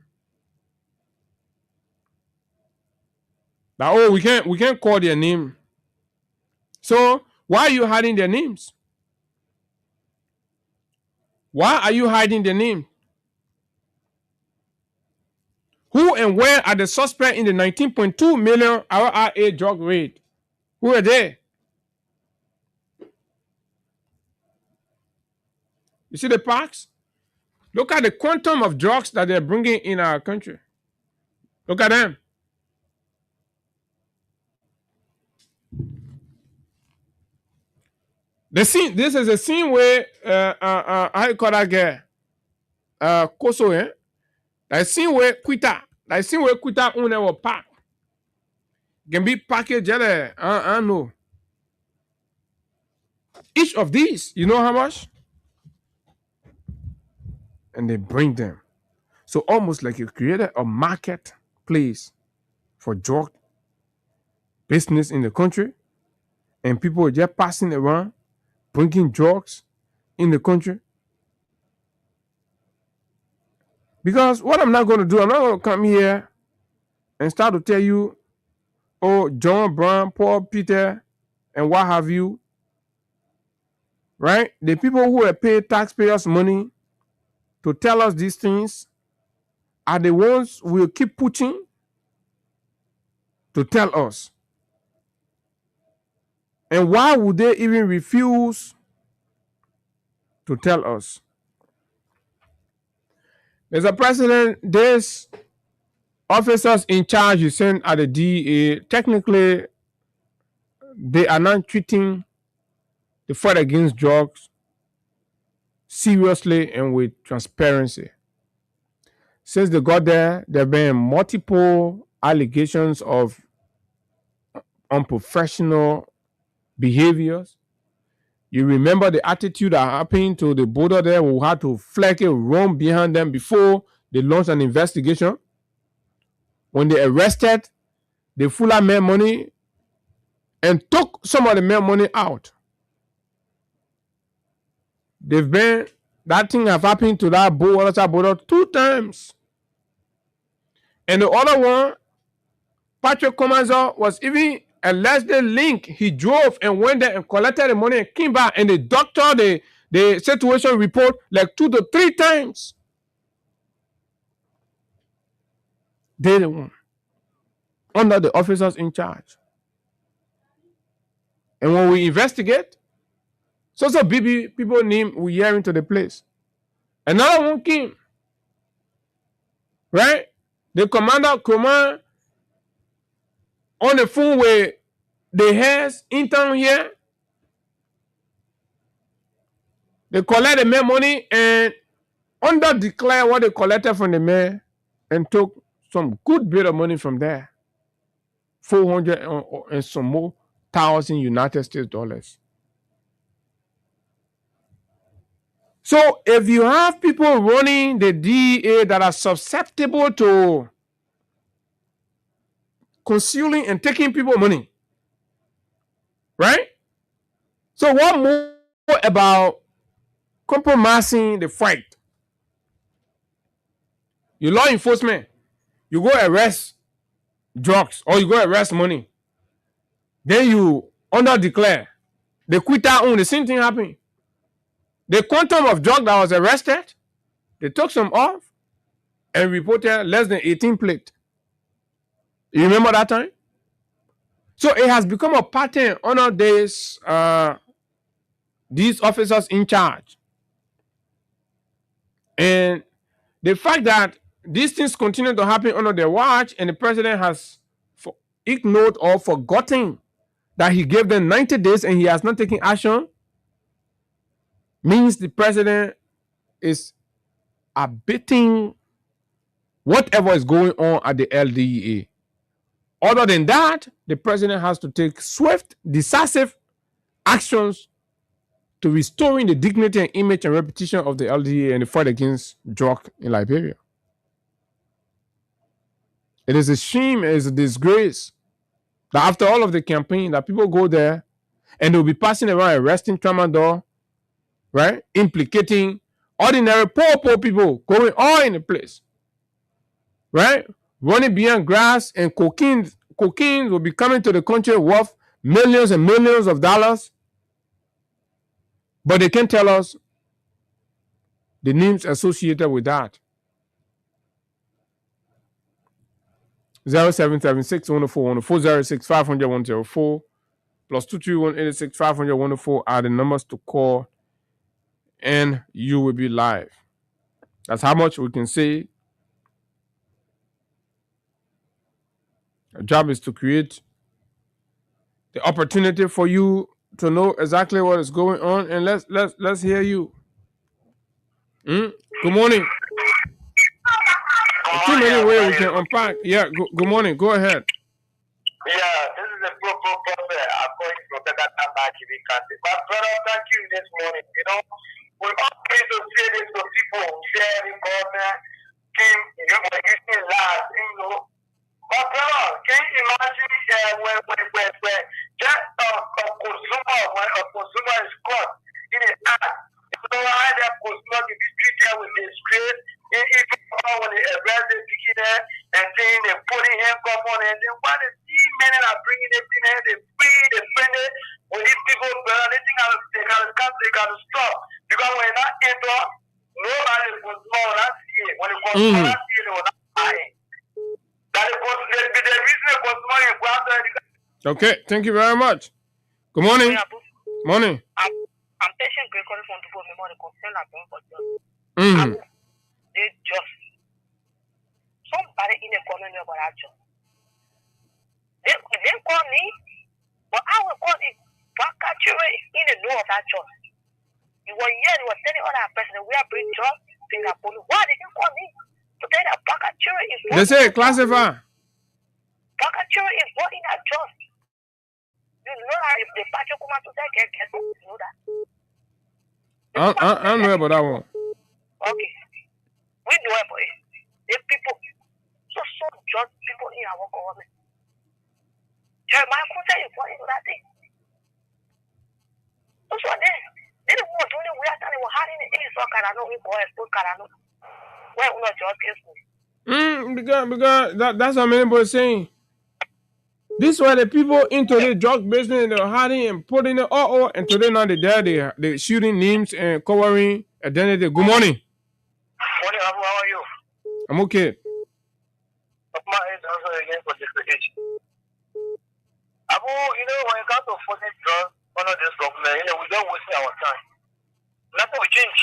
That, oh, we can't call their name. So why are you hiding their names? Why are you hiding their name? Who and where are the suspects in the 19.2 million RRA drug raid? Who are they? You see the parks? Look at the quantum of drugs that they're bringing in our country. Look at them. This is a scene where I call that girl Koso, eh? That scene where Quita on our park can be packaged. I know. Each of these, you know how much? And they bring them. So almost like you created a marketplace for drug business in the country, and people are just passing around, bringing drugs in the country. Because what I'm not going to do, I'm not going to come here and start to tell you, oh, John Brown, Paul, Peter, and what have you, right? The people who have paid taxpayers' money to tell us these things are the ones we'll keep pushing to tell us. And why would they even refuse to tell us? Mr. President, these officers in charge you sent at the DEA, technically, they are not treating the fight against drugs seriously and with transparency. Since they got there have been multiple allegations of unprofessional behaviors. You remember the attitude that happened to the border there who had to flag a roam behind them before they launched an investigation? When they arrested the Fuller men money and took some of the men money out. That thing have happened to that border 2 times. And the other one, Patrick Comanzo, was even a Leslie Link. He drove and went there and collected the money and came back, and the doctor, the situation report like 2 to 3 times. They the one under the officers in charge. And when we investigate, so BB people name we hear into the place. Another one came, right? The commander command on the phone with the heads in town here. They collect the mayor money and under declare what they collected from the mayor and took some good bit of money from there. 400 and some more thousand United States dollars. So if you have people running the DEA that are susceptible to concealing and taking people money, right? So what more about compromising the fight? You law enforcement, you go arrest drugs or you go arrest money. Then you under declare. They quit that own. The same thing happened. The quantum of drug that was arrested, they took some off and reported less than 18 plate. You remember that time? So it has become a pattern under these officers in charge. And the fact that these things continue to happen under their watch and the president has ignored or forgotten that he gave them 90 days and he has not taken action means the president is abating whatever is going on at the LDEA. Other than that, the president has to take swift, decisive actions to restoring the dignity and image and reputation of the LDEA and the fight against drug in Liberia. It is a shame, it is a disgrace that after all of the campaign that people go there and they'll be passing around arresting Tramadol, right? Implicating ordinary poor people going all in the place, right? Running beyond grass and cocaine will be coming to the country worth millions and millions of dollars. But they can't tell us the names associated with that. 0776 104 104 06 500 104 plus 231 86 500 104 are the numbers to call, and you will be live. That's how much we can say. Our job is to create the opportunity for you to know exactly what is going on, and let's hear you. Good morning. Too many ways we can unpack. Yeah, good morning. Go ahead. Yeah, this is a prophet. I'm going to that but brother, thank you this morning. You know, we always say this to people, share the government, team, using last, you know. But brother, can you imagine when just a consumer is caught in an act, you know how that consumer can be treated with disgrace, even when they arrest the beginner and then they putting handcuff on, and then why the men are bringing them in here, they free, they spend it. When these people, brother, they gotta stop. Because when not enter, nobody will not see it. When the consumer see it, they will not buy it. Okay, thank you very much. Good morning. Morning. I'm patient calling from the memory concern like they just somebody in the community about that job. They call me, but I will call it back in the know of that job. You were here, you were telling other person we are bring drugs, Singapore. Why did you call me? To tell that Bakachura is They say classify. Bakachura is voting at drugs. You know that if the Pacho come out to that, you know that. I don't know about that one. Okay. We know about it. The people, so just people in our government. Jeremiah Kunta is voting for that thing. What's what then? They don't want to do we are telling you how in the so Carano, we go and put Carano. Where we not just guess. Because that's what many people saying. This were the people into the drug business, they were hiding and putting it all, and today now they're they shooting names and covering identity. Good morning. Morning, Abu, how are you? I'm okay. My age also again for this age. Abu, you know, when it comes to funding drugs under this government, we don't waste our time. Nothing will change.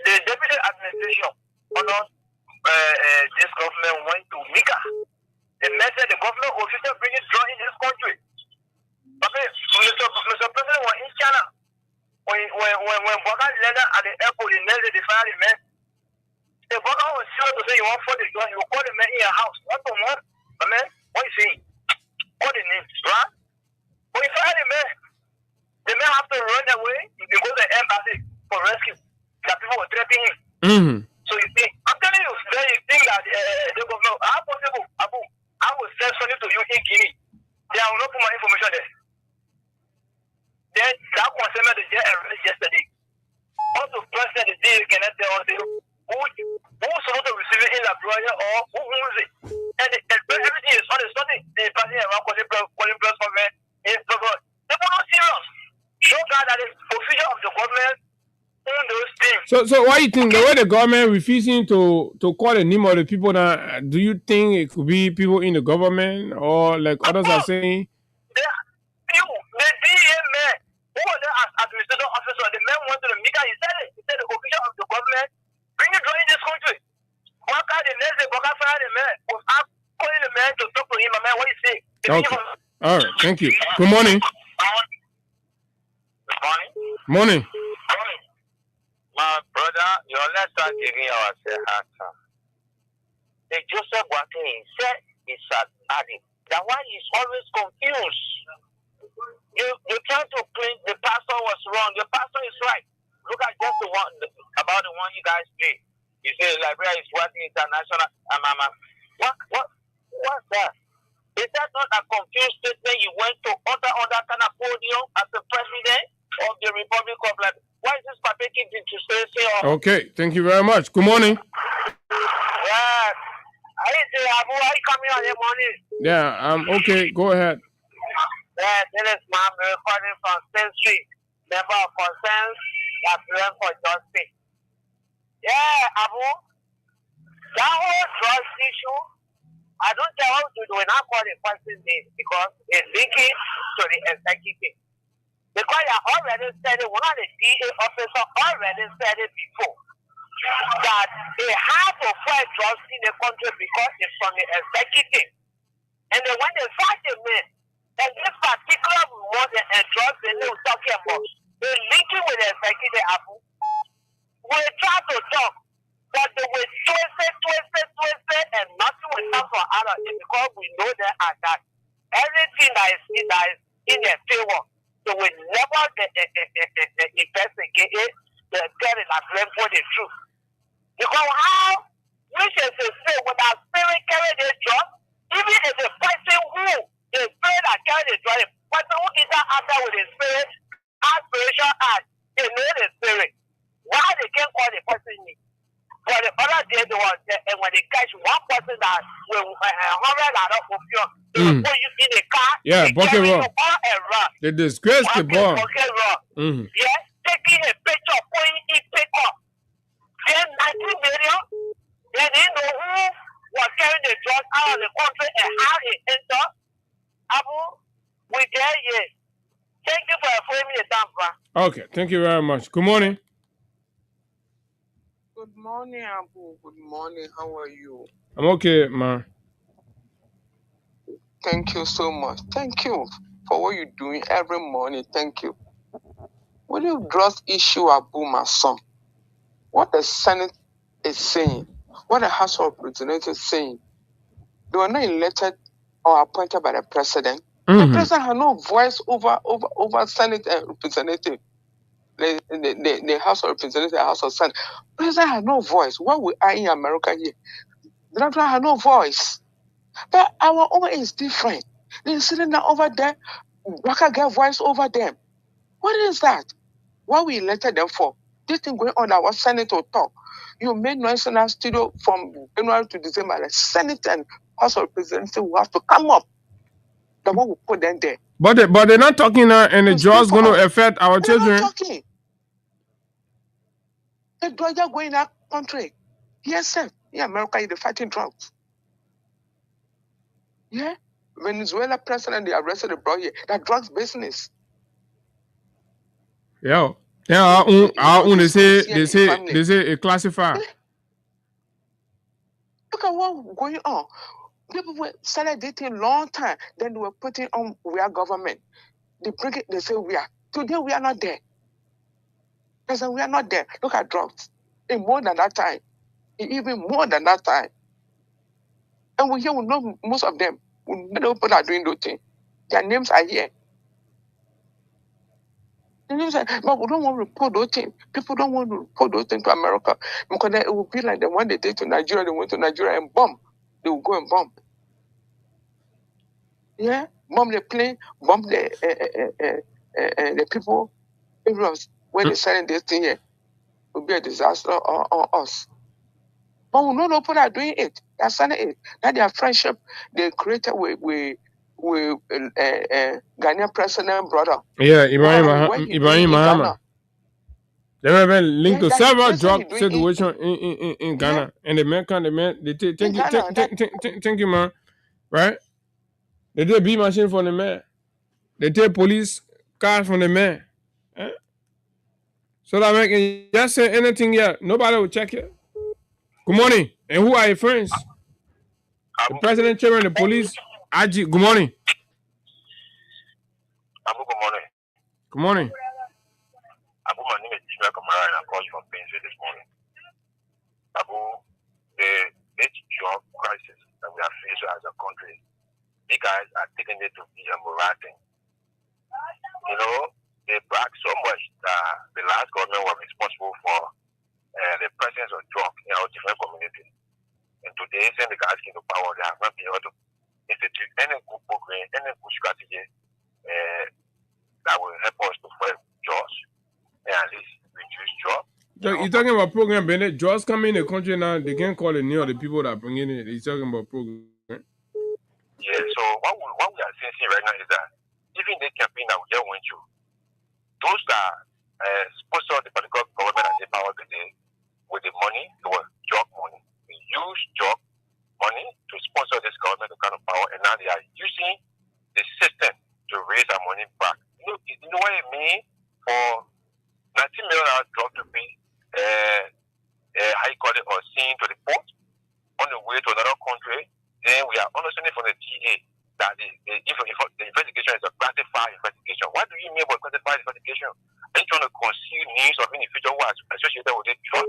The deputy administration under this government went to Mika. They met the government official bringing drug in this country. Okay, Mr. President was in China. When Boga landed at the airport, he nailed the fire man. The Boga was sure to say you want for the drug, you call the man in your house. What the what? Man, what you saying? Call the name, right? When you fire the man have to run away. You go to the embassy for rescue. That people were threatening him. Mm-hmm. So you think, I'm telling you, then you think that the government, how possible, Abu, I will send something to you in Guinea. They will not put my information there. Then that consumer they just arrested yesterday. Also, president the day you cannot tell us who's supposed to receive it in Labroya or who owns it. And everything is on the something. The party around calling plus for me. They were not serious. Show God that the official of the government own those things. So why you think the way the government refusing to call the name of the people that do you think it could be people in the government or like others are saying? The DA man, who was the administrative officer, the man went to the media, he said the official of the government, bring it in this country. Why can't the next day, Boga fire the man, without calling the man to talk to him, man, what he say? Okay. All right, thank you. Good morning. Morning. My brother, your letter giving ourselves answer. The Joseph Boateng said it's adding. That one is always confused. You try to claim the pastor was wrong. The pastor is right. Look at just the one about the one you guys play. You say Liberia is working international. What's that? Is that not a confused statement you went to under kind of podium as the president of the Republic of Liberia? Why is this pathetic thing to say? Okay, thank you very much. Good morning. Yeah. Abu, are you coming on the morning? Yeah, okay, go ahead. Yeah, this is my recording from State Street, member of concerns that plan for justice. Yeah, Abu, that whole drugs issue, I don't know how to do it. I call the person's name because it's linking to the executive. Because I already said it, one of the DA officers already said it before, that they have to fight drugs in the country because it's from the executive. And then when they fight the men, and this particular one and drugs they were talking about, they linking with the executive Abu. We try to talk, but they will twist it, and nothing will come from out of it because we know they are that. Everything that is in their favor, they will never investigate it, they get it and blame for the truth. Because how we should say without spirit carry the drug, even if the person who the spirit that carry the drug, but who is that after with the spirit, aspiration and they know the spirit. Why they can't call the person name? But the other day they was there, and when they catch one person that will they will put you in a car, yeah, bucket run. They disgrace the bar. Mm-hmm. Yes, taking a picture, putting it pick up. Then 19 million, they didn't know who was carrying the drugs out of the country and how it entered. Abu, we there, yes. Thank you for framing the time, okay, thank you very much. Good morning. Good morning, Abu. Good morning. How are you? I'm okay, man. Thank you so much. Thank you for what you're doing every morning. Thank you. When you drugs issue Abu, my son, what the Senate is saying, what the House of Representatives is saying, they were not elected or appointed by the president. The president had no voice over Senate and representative. The House of Representatives, the House of Senate. The president had no voice. What we are in America here, the president had no voice. But our own is different. They're sitting down over there, Waka get voice over them. What is that? What we elected them for? This thing going on, our Senate will talk. You made noise in our studio from January to December. The Senate and House of Representatives will have to come up. The one will put them there. But they're not talking now, and the drugs going to affect our children. They're not talking. The drugs are going in our country. Yes, sir. In America, they're fighting drugs. Yeah. Venezuela president, they arrested the bro here. That drugs business. Yeah. Yeah, they say it classified. Look at what's going on. People were started dating long time. Then they were putting on we are government. They bring it, they say we are. Today we are not there. They say we are not there. Look at drugs. In more than that time. Even more than that time. And we know most of them. We know people are doing those things. Their names are here. But we don't want to report those things. People don't want to report those things to America. Because it will be like the one they did to Nigeria. They went to Nigeria and bomb. They will go and bomb. Yeah? Bomb the plane, bomb the people, areas where they're selling this thing here. It will be a disaster on us. But we know no people are doing it. They're selling it. That their friendship they created with Ghanaian president brother. Yeah, Ibrahim Mahama. They have been linked to several drug situations in Ghana. Yeah. And the man, thank you, man. Right? They take B machine from the man. They take police cars from the man. Eh? So that man can just say anything here. Nobody will check it. Good morning. And who are your friends? The president, chairman, the police. Aji, good morning. Abu, good morning. Good morning. Abu, my name is Ishmael Kamara and I call you from Painesville this morning. Abu, the drug crisis that we are facing as a country, you guys are taking it to be a moral thing. You know, they brag so much that the last government was responsible for the presence of drugs in our different communities. And today, since the guys came to power, they have not been able to institute any good program, any good strategy that will help us to fight drugs and at least reduce drugs. You're talking about program, Bennett. Drugs come in the country now, they can't call it near the people that bring in it. He's talking about program. Yeah, so what we are seeing right now is that even the campaign that we just went through, those that sponsor the political government and the power today with the money, it was drug money. We use drug money to sponsor this government to kind of power, and now they are using the system to raise our money back. You know what I mean? For 19 million drug to be, how you call it, or seen to the port on the way to another country, then we are understanding from the DA that the investigation is a classified investigation. What do you mean by classified investigation? Are you trying to conceal names of individuals who are associated with the drug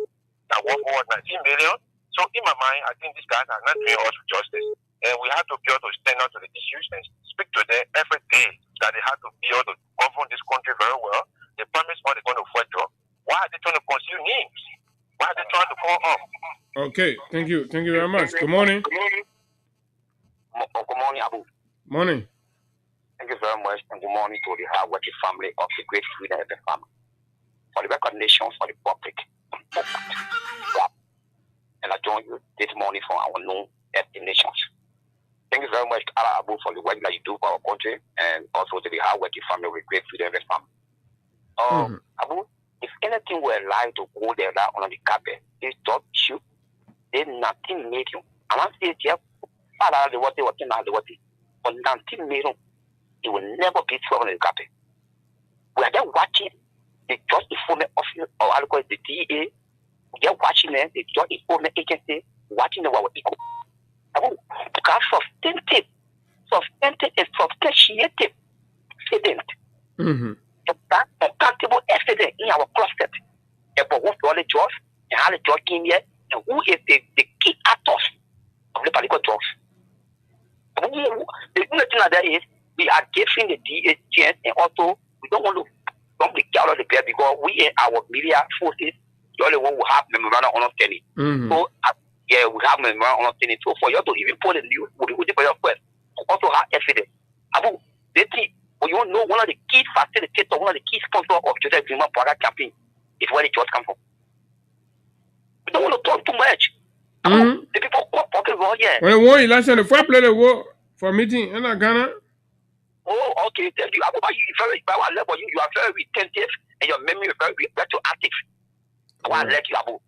that worth over 19 million? So in my mind, I think these guys are not doing us justice. And we have to be able to stand out to the issues and speak to them every day that they have to be able to govern this country very well. They promise what they're going to fight drugs. Why are they trying to conceal names? Why are they trying to call up? Okay, thank you. Thank you very much. Good morning. Good morning, Abu. Morning. Thank you very much, and good morning to the hard-working family of the great Freedom family. For the recognition for the public. And I join you this morning for our known destinations. Thank you very much, Abu, for the work that you do for our country, and also to the hard-working family of the great Freedom family. Abu, if anything were allowed to go there on the carpet, this job issue, then nothing made you. And I say, yeah, but nothing made you. It will never be thrown on the carpet. We are just watching the Judge Enforcement Office, or I'll call it the DA. We are watching the Judge Enforcement Agency, watching our equal. Because substantive and substantiated evidence to that uncountable evidence in our closet about who stole the drugs and how the drug came here and who is the key actors of the political drugs. The only thing that is we are giving the DHS and also we don't want to dump the cat out of the bed because we in our media forces the only one who have memorandum understanding. So yeah, we have memorandum understanding. So for you to even put the news, we will for your quest. Also have evidence. Abu, they think you know one of the key facilitators, one of the key sponsors of Joseph Zuma Praga campaign is where the jobs come from. We don't want to talk too much. The people talking wrong here. When they won election, the first play the war for meeting in Ghana. Oh, okay. Thank you. Abu, you are very retentive and your memory is very retroactive. I want to let you, Abu.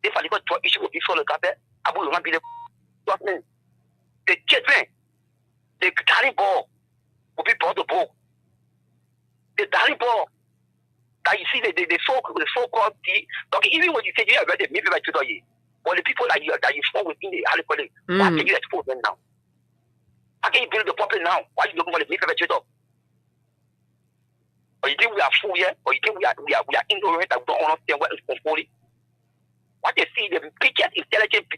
If I got to issue with this sort of carpet, Abu will not be the children. The carry ball will be brought the ball. The carry ball that you see the so-called okay, even when you say you are ready, maybe by today, or the people that you fall within the Harry College, why can you expose them now? How can you build the public now? Why are you looking for the maybe by today? Or you think we are fool here? Or you think we are ignorant that we don't understand what is controlling? What they see, the Picture Intelligence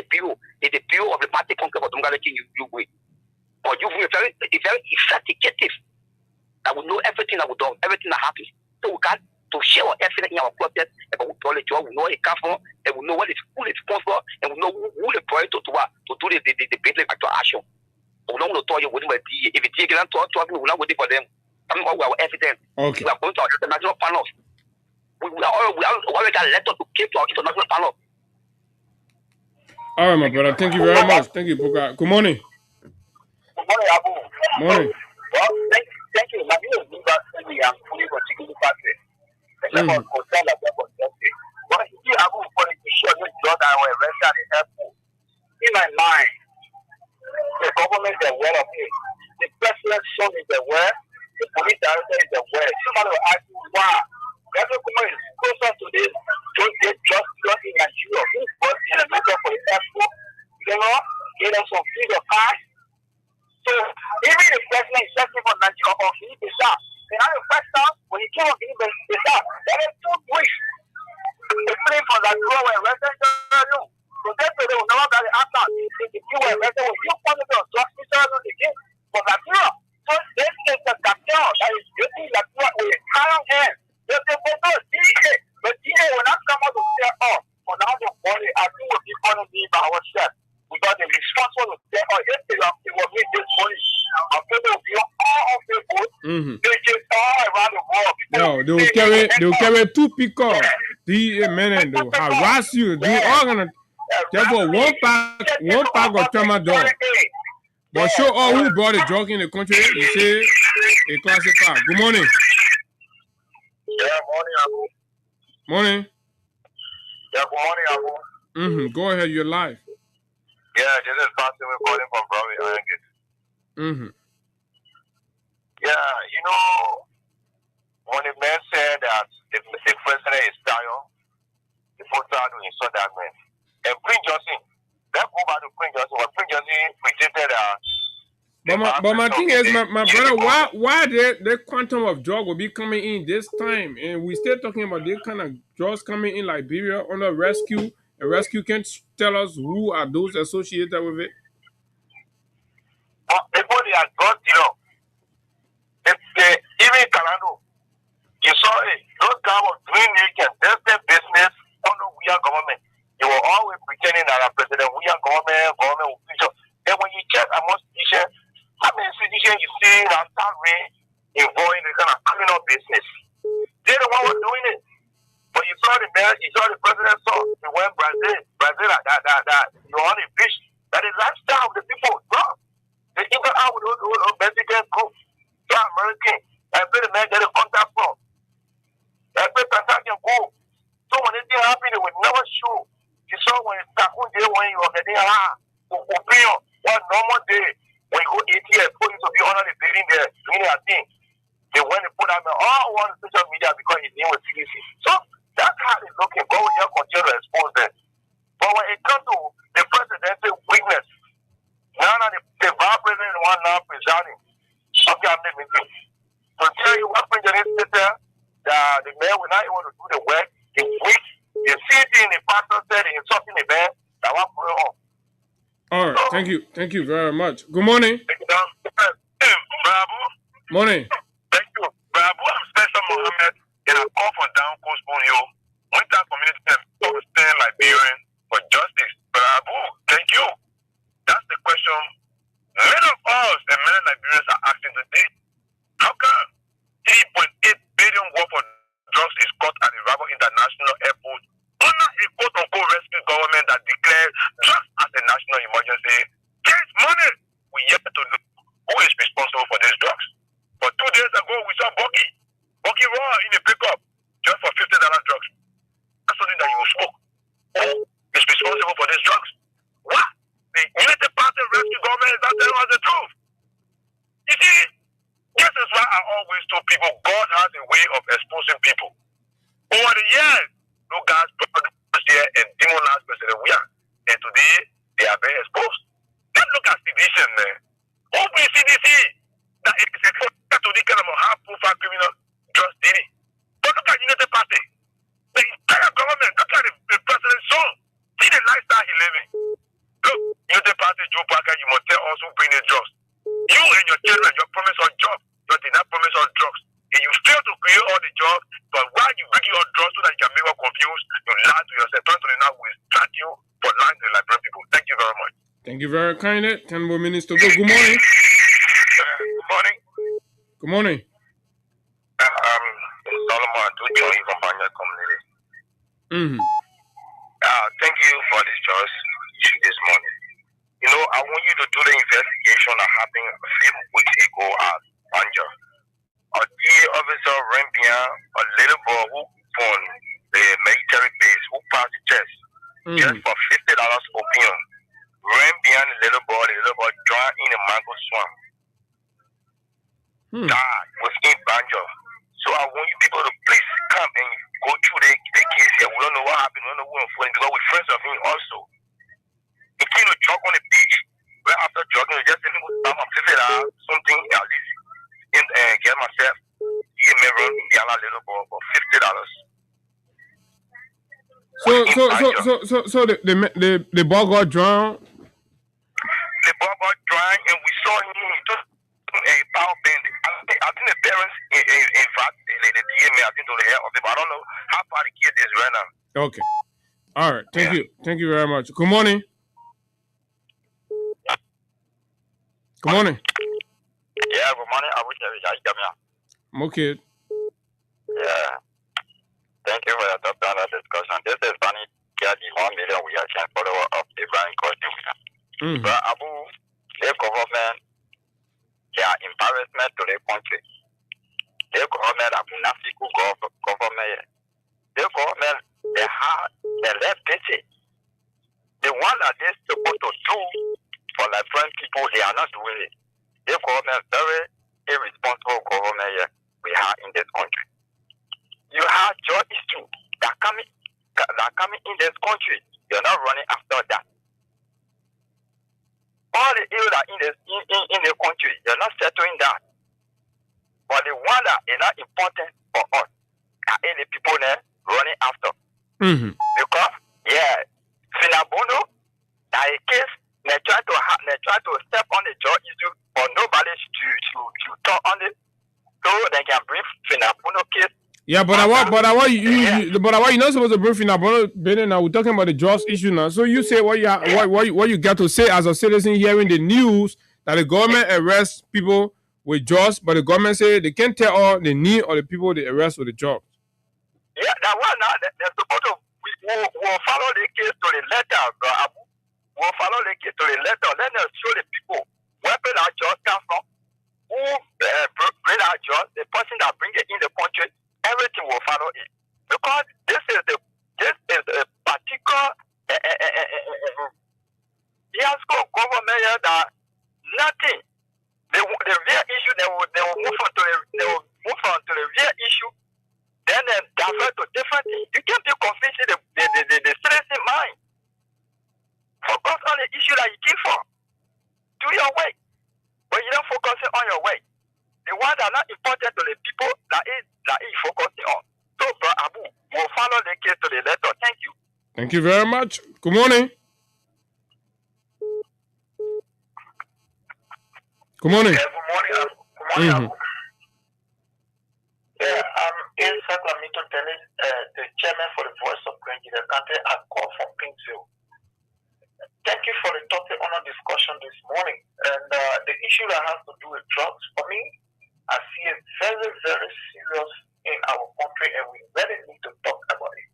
Bureau is the Bureau of the Party Conquer of Tongalaki Uruguay. Or you are very effective that we know everything that we do, everything that happens. So we got to share our evidence in our process about what we know it comes from, and we know what is who is sponsor, and we know who the project to do the business actual action. We don't want to tell you what it be. If it's taken to us, we will not wait for them. Some of our evidence. Okay. We are going to our international panels. We already got a letter to give to our international panel. All right, my brother. Thank you very much. Thank you, Puka. Good morning. Good morning, Abu. Morning. Well, thank you. My name is Luba Simi. I'm fully continuing to practice. But you see, Abu, for the issue of this drug that were arrested in airport, in my mind, the government is aware of it. The president's son is aware. The police director is aware. Somebody will ask me why. Every woman is closer to this. Don't get just in Nigeria. Who was in the matter for the airport? You know, get us some free of cash. So even the president is searching for Nigeria or he is shot. And I question when he came up in the shot, that is too brief. The plane from that girl were arrested. So therefore they will never get the answer. If you were arrested, when you wanted to justice again for Nigeria. So this is the cartel that is getting Nigeria with a calm hand. But DA will not come out to say, oh, for now the body, I think we'll be going to be by ourselves. Because the responsible to say, oh, yes, they will meet this money. I'm going to be all of the votes. They just all around the world. No, they will carry two pickups. DA men and they will harass you. Do all gonna therefore one pack of tramadol. But show all who brought the drug in the country, you say a classic car. Good morning. Yeah, morning, Abu. Morning. Yeah, good morning, Abu. Go ahead, you're live. Yeah, this is Pastor. We're calling from Bromley, Iron. Yeah, you know, when the man said that the president is tired, people start to insult that man. And Prince Johnson, let's go back to Prince Johnson. When Prince Johnson predicted But my thing is, my brother, why the quantum of drug will be coming in this time, and we still talking about this kind of drugs coming in Liberia under rescue, and rescue can't tell us who are those associated with it. People they are drug dealers. Even in Kalando, you saw it. Those guys were doing it, that's their business under we are government. They were always pretending that our president, we are government. And when you check amongst teachers, how many institutions you see that start involved in the kind of criminal business? They're the one who doing it. But you saw the president saw he went Brazil that you're on the beach. That is lifestyle of the people. Bro. They even out with those Mexican groups. So American. I pay the man get a contact from. I pay Tanzania go. So when anything happened, it would never show. You saw when it's Takun Day when you were getting opinion, one normal day. When you go ATS, police will be under the building there, doing their thing. They went and put out all one social media because his name was CDC. So that's how it's looking. God will just continue to expose them. But when it comes to the presidential weakness, now the vice president one now presiding. Okay, I'm living things. you work when you're the mayor will not able to do the work. The week, the city, the pastor said in something event that was going on. All right, so, thank you very much. Good morning. Bravo. Morning. Thank you. Bravo, I'm Spencer Mohammed, and I call for down Coast Spoon Hill. One time community to stand Liberian for justice. Bravo, thank you. That's the question many of us and many Liberians are asking today. How come 3.8 billion worth of drugs is caught at the Rabo International Airport under a quote-unquote rescue government that declared drugs as a national emergency? There's money. We yet to know who is responsible for these drugs. But 2 days ago, we saw Bucky raw in a pickup just for $50 drugs. That's something that you will smoke. Who is responsible for these drugs? What? The Unity Party rescue government is not telling us the truth. You see, this is why I always tell people God has a way of exposing people. Over the years, no guys put here and demonized President Weah. And today, they are very exposed. Let's look at sedition, man. Open CDC. That is a Catholic kind of high-profile criminal just did it. But look at Unity Party. The entire government, look at the president's son. See the lifestyle he living. Look, Unity Party, Joe Parker, you must tell us who bring the drugs. You and your children, your promise on jobs, you did not promise on drugs. And you fail to create all the jobs, but while you bring your drugs so that you can make us confused, you lie to yourself. Turn to the now will start you for lying to the Liberian people. Thank you very much. Thank you very kindly. 10 more minutes to go. Good morning. Good morning. Good morning. Solomon to join from Banya community. Thank you for this choice issue this morning. You know, I want you to do the investigation that happened a few weeks ago at Banja. A DA officer Rembian, a little boy who from the military base, who passed the test just for $50 opium. Rembian, the little boy drowned in a mango swamp. Died within Banja. So I want you people to please come and go through the case here. We don't know what happened, we don't know who informed because we're friends of him also. He came to jog on the beach. Right after jogging, he just didn't go down and figure out something at least and get myself give me run in the other little boy for $50. So the ball got drowned. The ball got drowned, and we saw him. He took a power band. I think the parents, in fact, they DMA, I think, to the head of it, but I don't know how far the kid is right now. Okay. All right. Thank you. Thank you very much. Good morning. Good morning. Yeah, good morning. I wish I'm okay. Yeah. Thank you for your top-down discussion. This is funny. Yeah, the 1 million we are trying follower of Abraham Costin. But Abu, the government, they are embarrassment to the country. The government are Munafiku government. The government, they have the left busy. The one that they're supposed to do for Liberian people, they are not doing it. The government, very irresponsible government we have in this country. You have job issue that coming in this country. You're not running after that. All the ills that in the country, you're not settling that. But the one that is not important for us are the people there running after. Because Finabono, that a case, they try to step on the job issue, but nobody to talk on it, so they can bring Finabono case. Yeah, but you're not supposed to bring Finabono. Now we're talking about the drugs issue now. So you say what you got to say as a citizen hearing the news that the government arrests people with drugs, but the government say they can't tell all the need or the people they arrest with the drugs. Yeah, that one now they're supposed to we'll follow the case to the letter, bro. We'll follow the case to the letter. Let us show the people where our drugs come from, who bring our drugs, the person that bring it in the country. Everything will follow it because this is a particular fiasco government that nothing. The real issue they will move on to the real issue, then they divert to different things. You can't be confusing the citizen mind. Focus on the issue that you came for. Do your way, but you don't focus on your way. the ones that are not important to the people that is focusing on. So, Bro Abu, we'll follow the case to the letter. Thank you. Thank you very much. Good morning. Good morning. Yeah, good morning. Good morning, Abu. Yeah, I'm in Sacramento, the chairman for the Voice of Green in the country. I call from Pinkville. Thank you for the topic on our discussion this morning. And the issue that has to do with drugs, for me, I see it very, very serious in our country, and we really need to talk about it.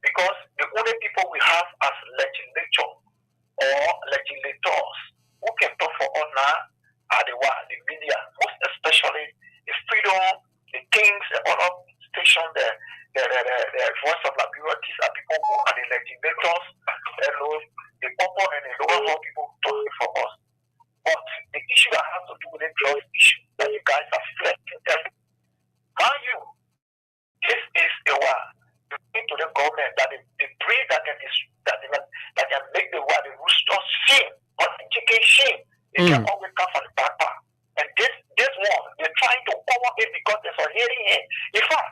Because the only people we have as legislature or legislators who can talk for us now are the media, most especially the Freedom, the Kings, and other stations, the Voice of Liberia. These are people who are the legislators, the upper and the lower hall people who talk for us. But the issue that has to do with the drug issue that you guys are flirting everything. How you? This is a war. You speak to the government that the breed that can make the war, the roosters sing or the chicken sing, it can always come from the back part. And this one, they're trying to cover it because there's a hearing in. In fact,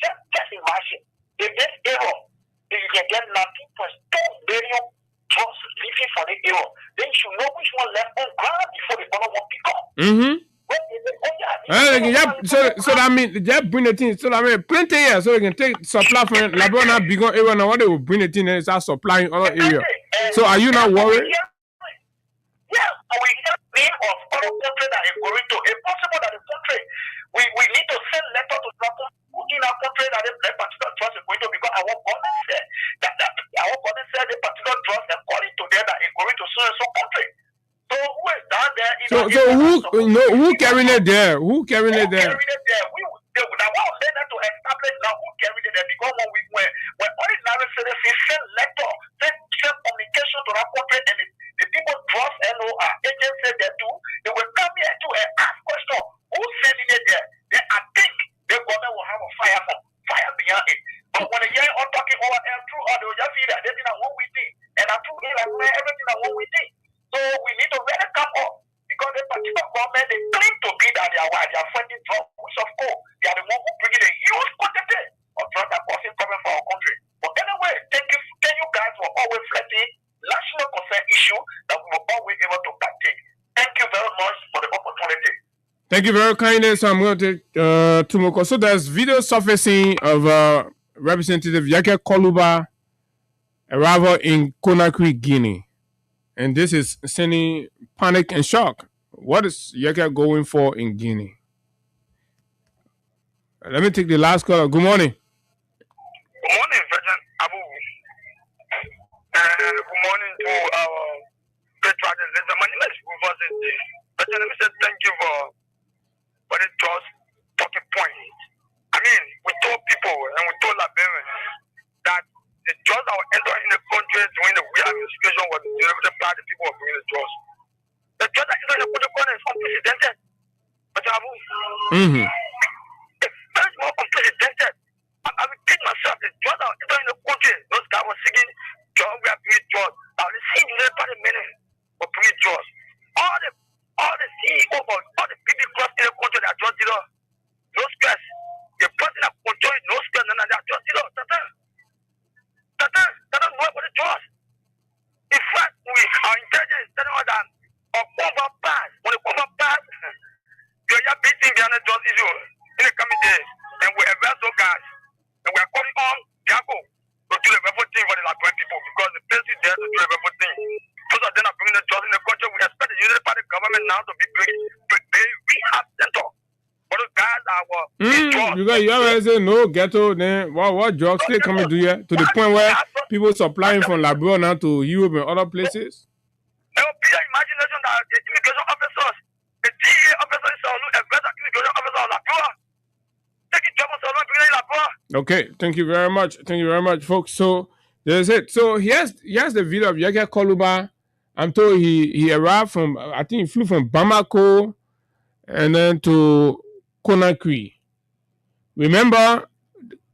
just imagine if this error, if you can get 19.2 billion drugs leaving from the error, then you should know which one left on ground before the other one pick up. So that means they bring the thing. So that means plenty here, so they can take supply from Labona bigger area. Now what they will bring the thing and start supplying other area. So are you not worried? Yeah, we have name of other country that is going to. It's possible that the country we need to send letter to people in our country that this particular trust is going to, because our government said that our government said the particular trust according to them that is going to so country. So who is down there? Who carrying it there? Who carrying it there? Now what I'm saying that to establish now who carried it there, because when ordinary citizens send letter, send communication to that country, and the people trust NOR agency there too, they will come here too and ask question, who's sending it there? Then I think the government will have a fire behind it. But when they hear all talking over and through, they will just see that everything that what we did, and I through everything that what we did. So we need to really come up, because the particular government, they claim to be that they are funding drugs, which of course they are the one who bring in a huge quantity of drugs that causing problem for our country. But anyway, thank you guys for always flirting national concern issue that we were always able to partake. Thank you very much for the opportunity. Thank you very kindly. So I'm going to take Tumoko. So there's video surfacing of Representative Yake Koluba arrival in Conakry, Guinea. And this is sending panic and shock. What is Yeke going for in Guinea? Let me take the last caller. Good morning. Good morning, President Abu. Good morning to our patriots. My name is President. Let me say thank you for the just talking point. I mean, we told people and we told Liberians that the drugs that were entering the country during the real administration was the part the people were bringing the drugs. The drugs that entering the country is unprecedented. But it's very more unprecedented. I repeat myself, the drugs that were entering the country, those guys were seeking drugs, we are bringing drugs. Now the same party minute were bringing drugs. All the CEO of all the big clubs in the country that just did us. No stress. The person that controls no stress, and that just did us. That doesn't know about the drugs. In fact, our intelligence is telling us that on cover pass, when the cover pass, you are beating behind the drugs issue in the coming days. And we arrest those guys. And we are calling on Diago to do the everything for the Liberian people, because the place is there to do everything. Those are then are bringing the drugs in the country. We expect the United Party government now to be rehab center. For the guys that were because you always say no ghetto, then what drugs still coming to here? To the point where people supplying from Liberia now to Europe and other places? There will be an imagination that the immigration officers, the DEA officers, aggressive immigration officers of Liberia, taking jobs from Liberia. Okay, thank you very much. Thank you very much, folks. So there's it. So here's the video of Yeke Koluba. I'm told he arrived from, I think he flew from Bamako and then to Conakry. Remember,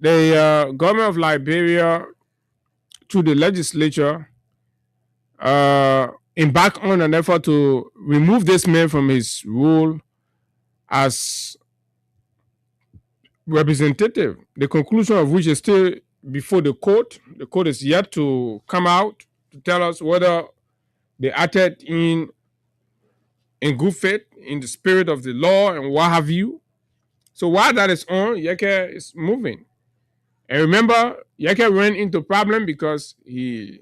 the government of Liberia, through the legislature, embarked on an effort to remove this man from his role as representative, the conclusion of which is still before the court. The court is yet to come out to tell us whether they acted in good faith, in the spirit of the law, and what have you. So while that is on, Yeke is moving. And remember, Yeke ran into problem because he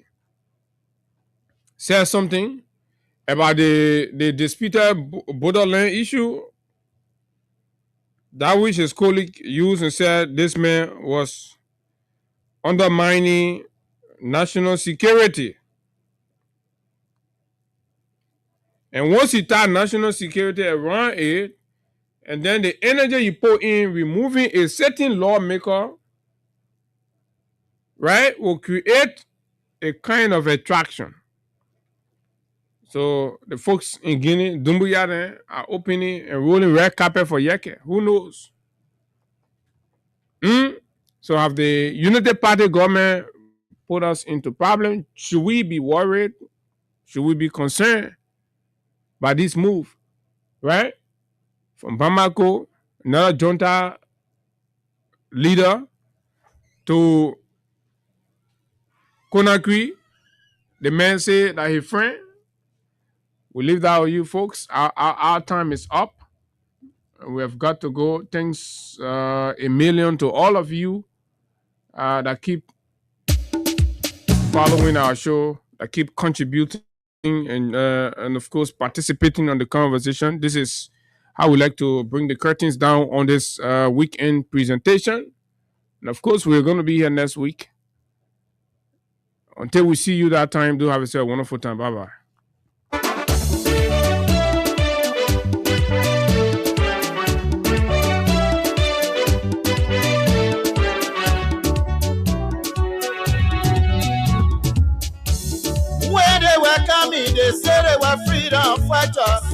said something about the disputed borderland issue, that which his colleague used and said this man was undermining national security. And once he tied national security around it, and then the energy you put in removing a certain lawmaker, right, will create a kind of attraction. So the folks in Guinea, Doumbouya, are opening and rolling red carpet for Yeke. Who knows? So have the Unity Party government put us into problem? Should we be worried? Should we be concerned by this move? Right? From Bamako, another junta leader, to Conakry, the man said that his friend, we leave that with you folks. Our time is up. We have got to go. Thanks a million to all of you that keep following our show, that keep contributing and of course participating on the conversation. This is how we like to bring the curtains down on this weekend presentation. And of course, we're going to be here next week. Until we see you that time, do have yourself a wonderful time. Bye-bye. When they were coming, they said they were freedom fighters.